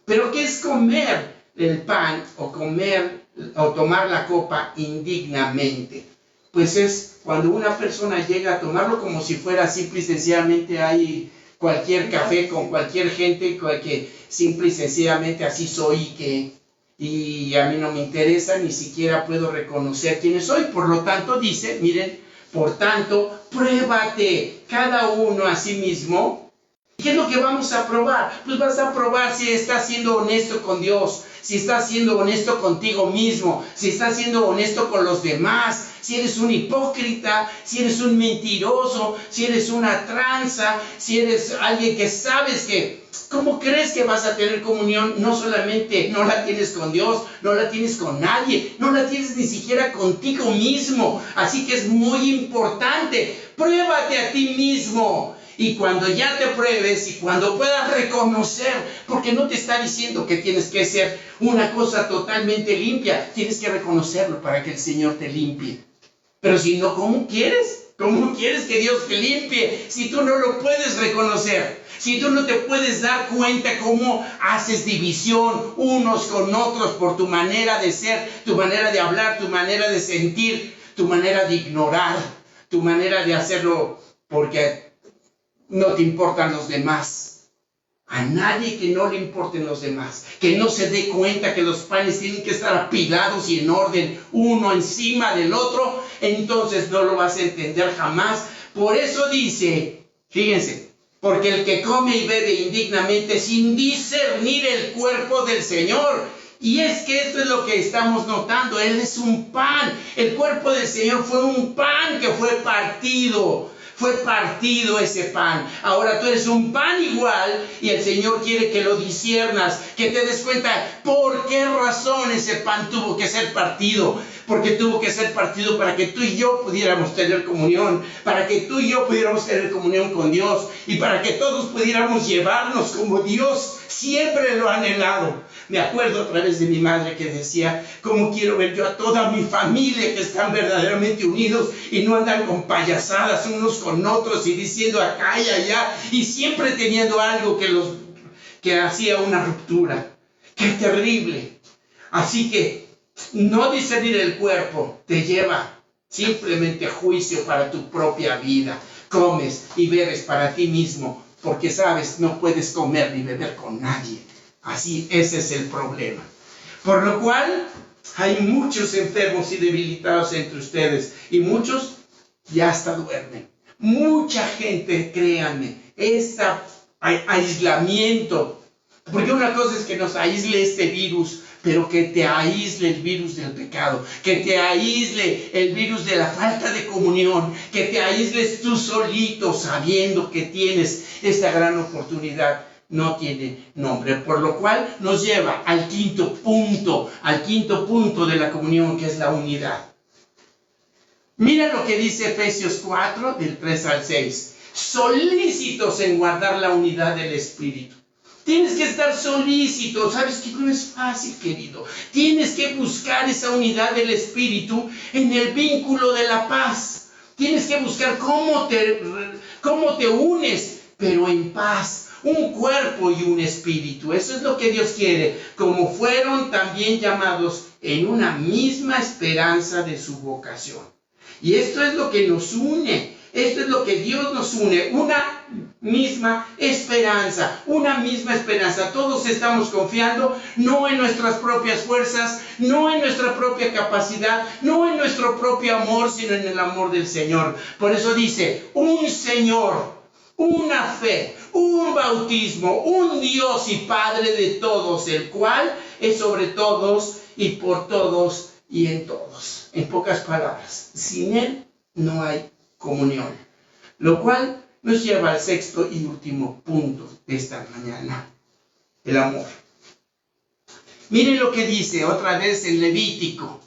Pero ¿qué es comer el pan o tomar la copa indignamente? Pues es cuando una persona llega a tomarlo como si fuera simple y sencillamente hay cualquier café con cualquier gente que simple y sencillamente así soy y a mí no me interesa, ni siquiera puedo reconocer quién soy. Por lo tanto dice, miren, por tanto, pruébate cada uno a sí mismo ¿Qué es lo que vamos a probar? Pues vas a probar si estás siendo honesto con Dios, si estás siendo honesto contigo mismo, si estás siendo honesto con los demás, si eres un hipócrita, si eres un mentiroso, si eres una tranza, si eres alguien que sabes que... ¿Cómo crees que vas a tener comunión? No solamente no la tienes con Dios, no la tienes con nadie, no la tienes ni siquiera contigo mismo. Así que es muy importante, pruébate a ti mismo. Y cuando ya te pruebes y cuando puedas reconocer, porque no te está diciendo que tienes que ser una cosa totalmente limpia, tienes que reconocerlo para que el Señor te limpie. Pero si no, ¿cómo quieres? ¿Cómo quieres que Dios te limpie si tú no lo puedes reconocer? Si tú no te puedes dar cuenta cómo haces división unos con otros por tu manera de ser, tu manera de hablar, tu manera de sentir, tu manera de ignorar, tu manera de hacerlo porque no te importan los demás. A nadie que no le importen los demás, que no se dé cuenta que los panes tienen que estar apilados y en orden, uno encima del otro, entonces no lo vas a entender jamás. Por eso dice, fíjense, porque el que come y bebe indignamente sin discernir el cuerpo del Señor. Y es que esto es lo que estamos notando, Él es un pan, el cuerpo del Señor fue un pan que fue partido. Fue partido ese pan. Ahora tú eres un pan igual y el Señor quiere que lo disciernas, que te des cuenta por qué razón ese pan tuvo que ser partido. Porque tuvo que ser partido para que tú y yo pudiéramos tener comunión, para que tú y yo pudiéramos tener comunión con Dios y para que todos pudiéramos llevarnos como Dios siempre lo ha anhelado. Me acuerdo a través de mi madre que decía, ¿cómo quiero ver yo a toda mi familia que están verdaderamente unidos y no andan con payasadas unos con otros y diciendo acá y allá y siempre teniendo algo que hacía una ruptura? ¡Qué terrible! Así que no discernir el cuerpo te lleva simplemente a juicio para tu propia vida. Comes y bebes para ti mismo porque sabes, no puedes comer ni beber con nadie. Así, ese es el problema. Por lo cual, hay muchos enfermos y debilitados entre ustedes. Y muchos ya hasta duermen. Mucha gente, créanme, aislamiento. Porque una cosa es que nos aísle este virus, pero que te aísle el virus del pecado, que te aísle el virus de la falta de comunión, que te aísles tú solito sabiendo que tienes esta gran oportunidad. No tiene nombre, por lo cual nos lleva al quinto punto de la comunión, que es la unidad. Mira lo que dice Efesios 4, del 3 al 6. Solícitos en guardar la unidad del Espíritu. Tienes que estar solícito, sabes que no es fácil, querido. Tienes que buscar esa unidad del Espíritu en el vínculo de la paz. Tienes que buscar cómo te unes, pero en paz. Un cuerpo y un espíritu. Eso es lo que Dios quiere. Como fueron también llamados en una misma esperanza de su vocación. Y esto es lo que nos une. Esto es lo que Dios nos une. Una misma esperanza. Una misma esperanza. Todos estamos confiando no en nuestras propias fuerzas, no en nuestra propia capacidad, no en nuestro propio amor, sino en el amor del Señor. Por eso dice, un Señor, una fe, un bautismo, un Dios y Padre de todos, el cual es sobre todos y por todos y en todos. En pocas palabras, sin Él no hay comunión. Lo cual nos lleva al sexto y último punto de esta mañana, el amor. Miren lo que dice otra vez en Levítico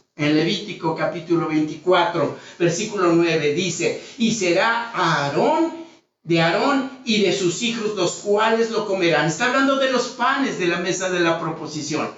capítulo 24, versículo 9, dice, y será de Aarón y de sus hijos, los cuales lo comerán. Está hablando de los panes de la mesa de la proposición.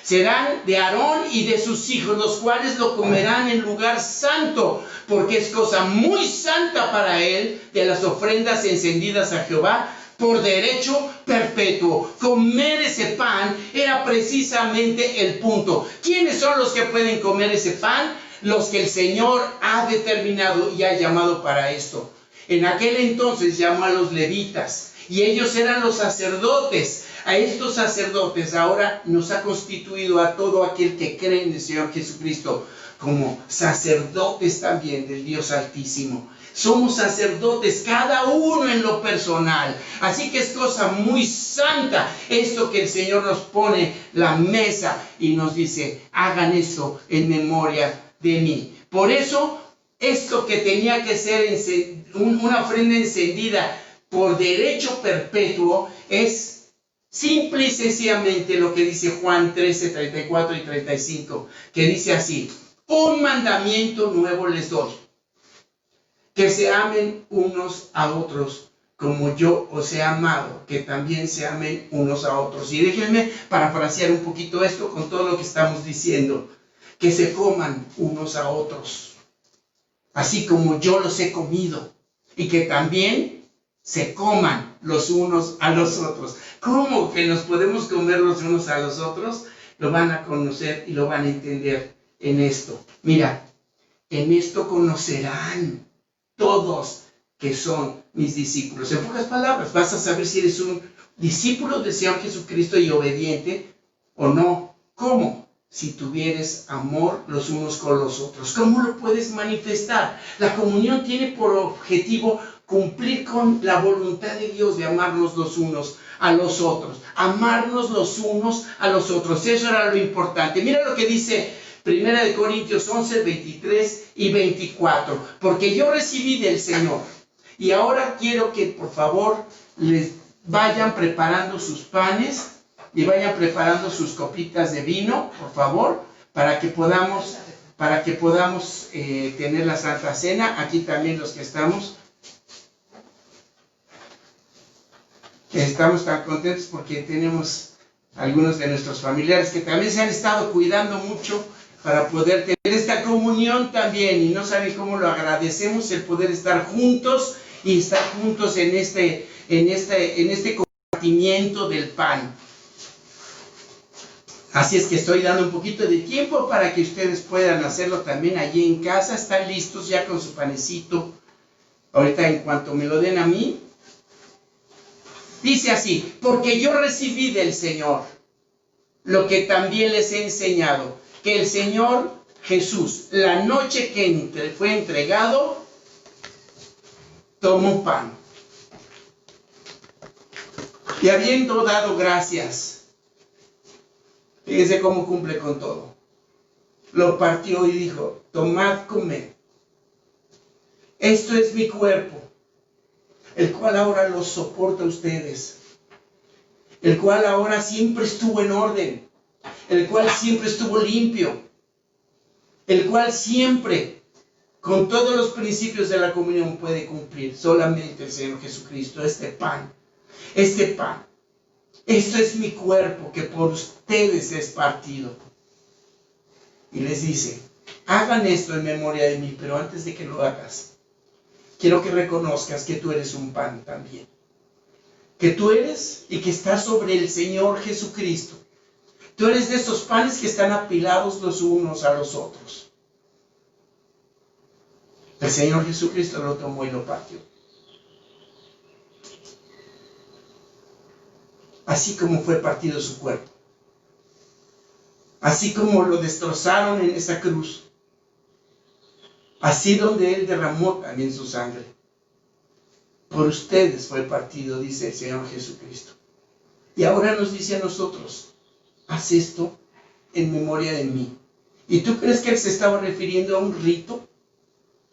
Serán de Aarón y de sus hijos, los cuales lo comerán en lugar santo, porque es cosa muy santa para él, de las ofrendas encendidas a Jehová, por derecho perpetuo. Comer ese pan era precisamente el punto. ¿Quiénes son los que pueden comer ese pan? Los que el Señor ha determinado y ha llamado para esto. En aquel entonces llamó a los levitas y ellos eran los sacerdotes. A estos sacerdotes ahora nos ha constituido a todo aquel que cree en el Señor Jesucristo como sacerdotes también del Dios Altísimo. Somos sacerdotes, cada uno en lo personal. Así que es cosa muy santa esto que el Señor nos pone la mesa y nos dice, hagan eso en memoria de mí. Por eso, esto que tenía que ser una ofrenda encendida por derecho perpetuo es simple y sencillamente lo que dice Juan 13, 34 y 35, que dice así: un mandamiento nuevo les doy, que se amen unos a otros como yo os he amado, que también se amen unos a otros. Y déjenme parafrasear un poquito esto con todo lo que estamos diciendo: que se coman unos a otros, así como yo los he comido, y que también se coman los unos a los otros. ¿Cómo que nos podemos comer los unos a los otros? Lo van a conocer y lo van a entender en esto. Mira, en esto conocerán todos que son mis discípulos. En pocas palabras, vas a saber si eres un discípulo del Señor Jesucristo y obediente o no. ¿Cómo? Si tuvieres amor los unos con los otros. ¿Cómo lo puedes manifestar? La comunión tiene por objetivo cumplir con la voluntad de Dios de amarnos los unos a los otros. Amarnos los unos a los otros. Eso era lo importante. Mira lo que dice 1 Corintios 11, 23 y 24. Porque yo recibí del Señor. Y ahora quiero que por favor les vayan preparando sus panes y vayan preparando sus copitas de vino, por favor, para que podamos tener la Santa Cena. Aquí también los que estamos tan contentos porque tenemos algunos de nuestros familiares que también se han estado cuidando mucho para poder tener esta comunión también, y no saben cómo lo agradecemos el poder estar juntos y estar juntos en este compartimiento del pan. Así es que estoy dando un poquito de tiempo para que ustedes puedan hacerlo también allí en casa. Están listos ya con su panecito. Ahorita en cuanto me lo den a mí. Dice así: porque yo recibí del Señor lo que también les he enseñado, que el Señor Jesús, la noche que fue entregado, tomó pan. Y habiendo dado gracias, fíjense cómo cumple con todo, lo partió y dijo: tomad, comed. Esto es mi cuerpo, el cual ahora los soporta a ustedes, el cual ahora siempre estuvo en orden, el cual siempre estuvo limpio, el cual siempre, con todos los principios de la comunión, puede cumplir solamente el Señor Jesucristo. Este pan, esto es mi cuerpo que por ustedes es partido. Y les dice: hagan esto en memoria de mí, pero antes de que lo hagas, quiero que reconozcas que tú eres un pan también. Que tú eres y que estás sobre el Señor Jesucristo. Tú eres de estos panes que están apilados los unos a los otros. El Señor Jesucristo lo tomó y lo partió. Así como fue partido su cuerpo. Así como lo destrozaron en esa cruz. Así donde Él derramó también su sangre. Por ustedes fue partido, dice el Señor Jesucristo. Y ahora nos dice a nosotros: haz esto en memoria de mí. ¿Y tú crees que Él se estaba refiriendo a un rito?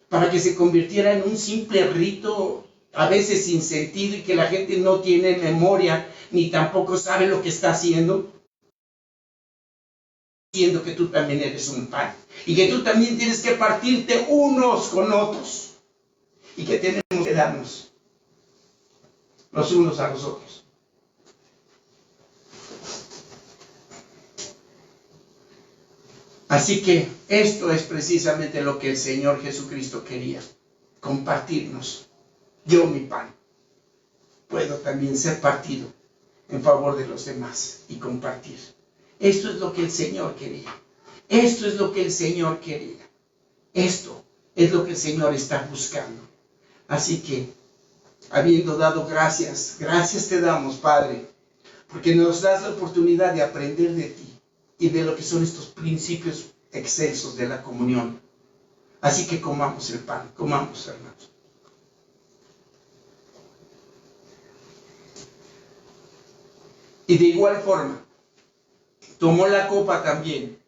Para que se convirtiera en un simple rito, a veces sin sentido, y que la gente no tiene memoria, ni tampoco sabe lo que está haciendo. Diciendo que tú también eres un pan, y que tú también tienes que partirte unos con otros, y que tenemos que darnos los unos a los otros. Así que esto es precisamente lo que el Señor Jesucristo quería: compartirnos. Yo, mi pan, puedo también ser partido en favor de los demás y compartir. Esto es lo que el Señor quería. Esto es lo que el Señor quería. Esto es lo que el Señor está buscando. Así que, habiendo dado gracias, gracias te damos, Padre, porque nos das la oportunidad de aprender de ti y de lo que son estos principios excelsos de la comunión. Así que comamos el pan, comamos, hermanos. Y de igual forma, tomó la copa también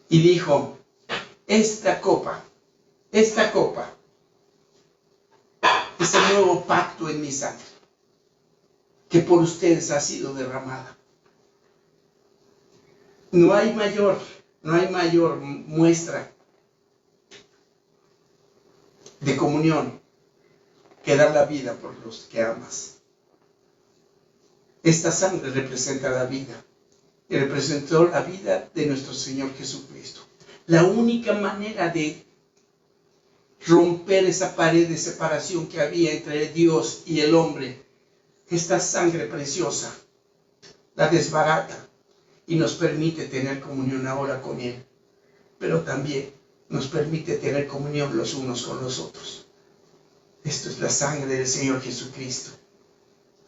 y dijo, esta copa es el nuevo pacto en mi sangre, que por ustedes ha sido derramada. No hay mayor muestra de comunión que dar la vida por los que amas. Esta sangre representa la vida, y representó la vida de nuestro Señor Jesucristo. La única manera de romper esa pared de separación que había entre Dios y el hombre, esta sangre preciosa la desbarata y nos permite tener comunión ahora con Él, pero también nos permite tener comunión los unos con los otros. Esto es la sangre del Señor Jesucristo.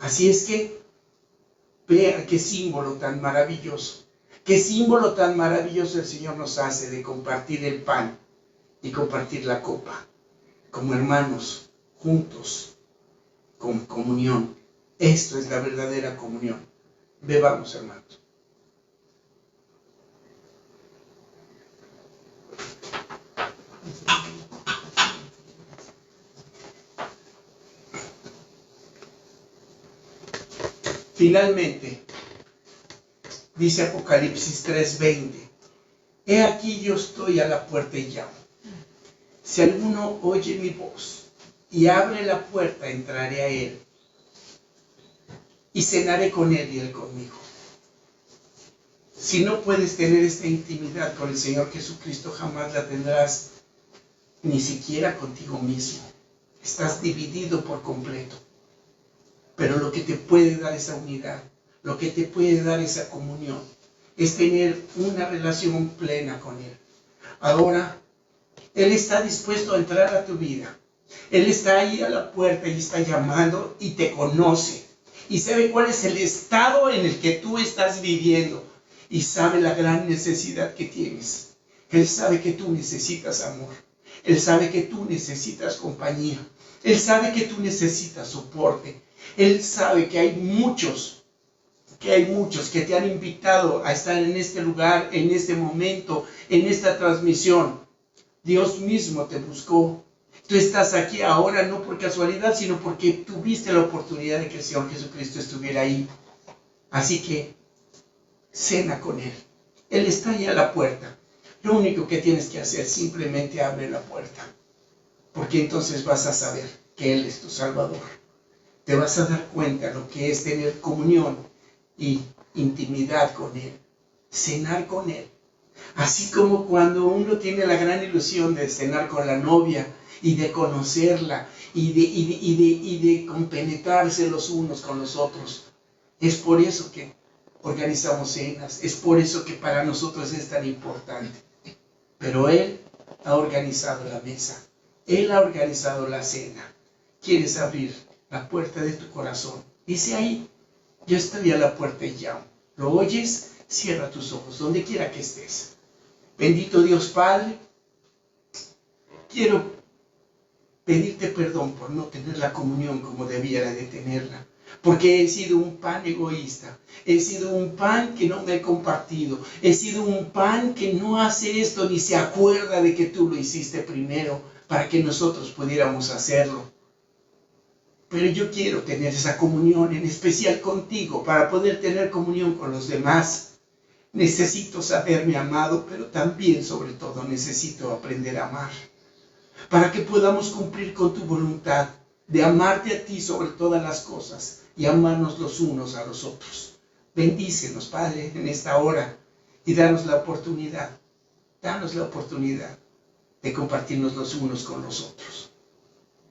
Así es que vean qué símbolo tan maravilloso el Señor nos hace de compartir el pan y compartir la copa como hermanos, juntos, con comunión. Esto es la verdadera comunión. Bebamos, hermanos. Finalmente, dice Apocalipsis 3:20, he aquí yo estoy a la puerta y llamo. Si alguno oye mi voz y abre la puerta, entraré a él y cenaré con él y él conmigo. Si no puedes tener esta intimidad con el Señor Jesucristo, jamás la tendrás ni siquiera contigo mismo. Estás dividido por completo. Pero lo que te puede dar esa unidad, lo que te puede dar esa comunión, es tener una relación plena con Él. Ahora, Él está dispuesto a entrar a tu vida. Él está ahí a la puerta y está llamando y te conoce. Y sabe cuál es el estado en el que tú estás viviendo. Y sabe la gran necesidad que tienes. Él sabe que tú necesitas amor. Él sabe que tú necesitas compañía. Él sabe que tú necesitas soporte. Él sabe que hay muchos que te han invitado a estar en este lugar, en este momento, en esta transmisión. Dios mismo te buscó. Tú estás aquí ahora no por casualidad, sino porque tuviste la oportunidad de que el Señor Jesucristo estuviera ahí. Así que cena con Él. Él está ahí a la puerta. Lo único que tienes que hacer es simplemente abre la puerta. Porque entonces vas a saber que Él es tu Salvador. Te vas a dar cuenta lo que es tener comunión y intimidad con Él. Cenar con Él. Así como cuando uno tiene la gran ilusión de cenar con la novia y de conocerla y de compenetrarse los unos con los otros. Es por eso que organizamos cenas. Es por eso que para nosotros es tan importante. Pero Él ha organizado la mesa. Él ha organizado la cena. ¿Quieres abrir la puerta de tu corazón? Dice ahí, yo estoy a la puerta y llamo. ¿Lo oyes? Cierra tus ojos, donde quiera que estés. Bendito Dios Padre, quiero pedirte perdón por no tener la comunión como debiera de tenerla. Porque he sido un pan egoísta. He sido un pan que no me he compartido. He sido un pan que no hace esto ni se acuerda de que tú lo hiciste primero para que nosotros pudiéramos hacerlo. Pero yo quiero tener esa comunión, en especial contigo, para poder tener comunión con los demás. Necesito saberme amado, pero también, sobre todo, necesito aprender a amar. Para que podamos cumplir con tu voluntad de amarte a ti sobre todas las cosas y amarnos los unos a los otros. Bendícenos, Padre, en esta hora y danos la oportunidad de compartirnos los unos con los otros.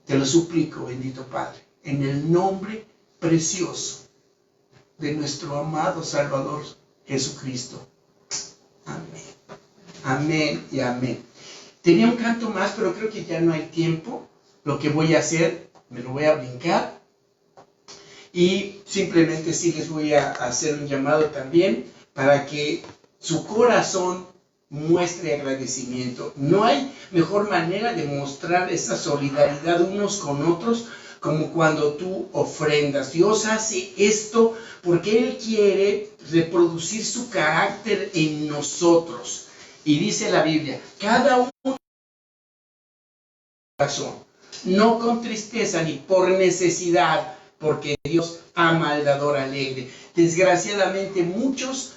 Te lo suplico, bendito Padre, en el nombre precioso de nuestro amado Salvador Jesucristo. Amén. Amén y amén. Tenía un canto más, pero creo que ya no hay tiempo. Lo que voy a hacer, me lo voy a brincar. Y simplemente sí les voy a hacer un llamado también para que su corazón muestre agradecimiento. No hay mejor manera de mostrar esa solidaridad unos con otros como cuando tú ofrendas. Dios hace esto porque Él quiere reproducir su carácter en nosotros. Y dice la Biblia, cada uno corazón, no con tristeza ni por necesidad, porque Dios ama al dador alegre. Desgraciadamente muchos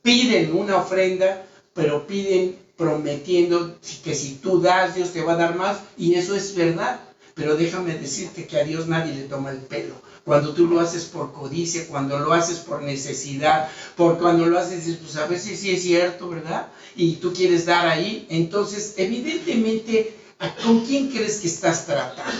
piden una ofrenda, pero piden prometiendo que si tú das, Dios te va a dar más, y eso es verdad. Pero déjame decirte que a Dios nadie le toma el pelo. Cuando tú lo haces por codicia, cuando lo haces por necesidad, cuando lo haces, pues a ver si sí es cierto, ¿verdad? Y tú quieres dar ahí, entonces evidentemente, ¿con quién crees que estás tratando?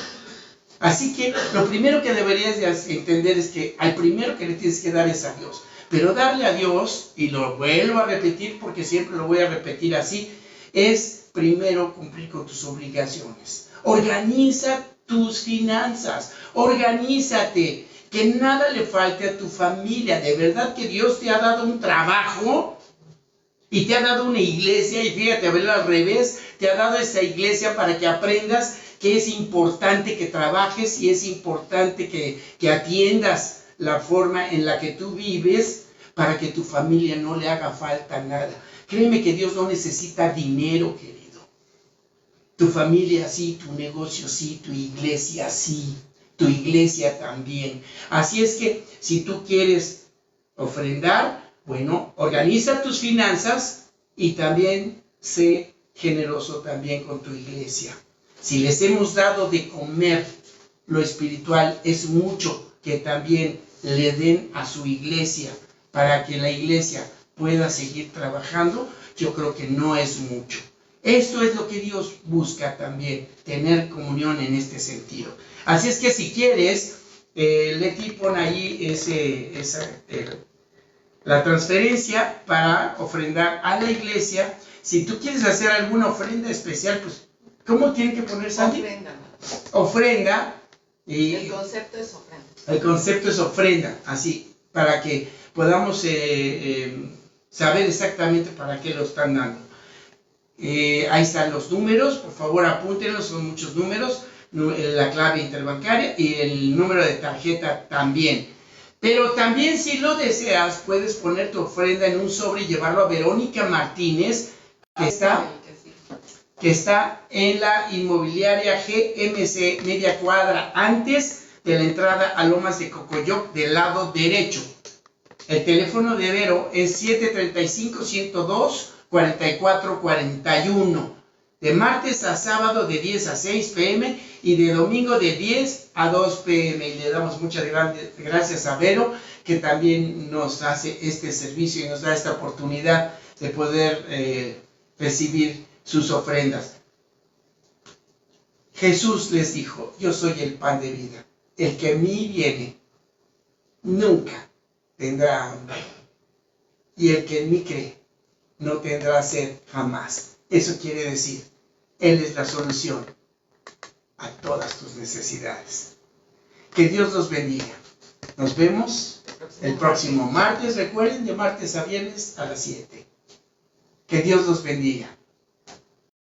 Así que lo primero que deberías de entender es que al primero que le tienes que dar es a Dios. Pero darle a Dios, y lo vuelvo a repetir porque siempre lo voy a repetir así, es primero cumplir con tus obligaciones. Organiza tus finanzas, organízate, que nada le falte a tu familia. De verdad que Dios te ha dado un trabajo y te ha dado una iglesia, y fíjate, a verlo al revés, te ha dado esa iglesia para que aprendas que es importante que trabajes y es importante que atiendas la forma en la que tú vives para que tu familia no le haga falta nada. Créeme que Dios no necesita dinero, querido. Tu familia sí, tu negocio sí, tu iglesia sí, tu iglesia también. Así es que si tú quieres ofrendar, bueno, organiza tus finanzas y también sé generoso también con tu iglesia. Si les hemos dado de comer lo espiritual, es mucho que también le den a su iglesia para que la iglesia pueda seguir trabajando. Yo creo que no es mucho. Esto es lo que Dios busca también, tener comunión en este sentido. Así es que si quieres, Leti, pon ahí la transferencia para ofrendar a la iglesia. Si tú quieres hacer alguna ofrenda especial, pues, ¿cómo tiene que poner, Sandy? Ofrenda. Ofrenda. Y el concepto es ofrenda. El concepto es ofrenda, así, para que podamos saber exactamente para qué lo están dando. Ahí están los números, por favor apúntenlos, son muchos números, la clave interbancaria y el número de tarjeta también. Pero también, si lo deseas, puedes poner tu ofrenda en un sobre y llevarlo a Verónica Martínez, que está en la inmobiliaria GMC, media cuadra antes de la entrada a Lomas de Cocoyoc, del lado derecho. El teléfono de Vero es 735-102-4441. De martes a sábado de 10 a 6 p.m. y de domingo de 10 a 2 p.m. Y le damos muchas gracias a Vero, que también nos hace este servicio y nos da esta oportunidad de poder recibir sus ofrendas. Jesús les dijo: yo soy el pan de vida. El que a mí viene nunca tendrá hambre, y el que en mí cree no tendrá sed jamás. Eso quiere decir, Él es la solución a todas tus necesidades. Que Dios los bendiga. Nos vemos el próximo martes. Recuerden, de martes a viernes a las 7. Que Dios los bendiga.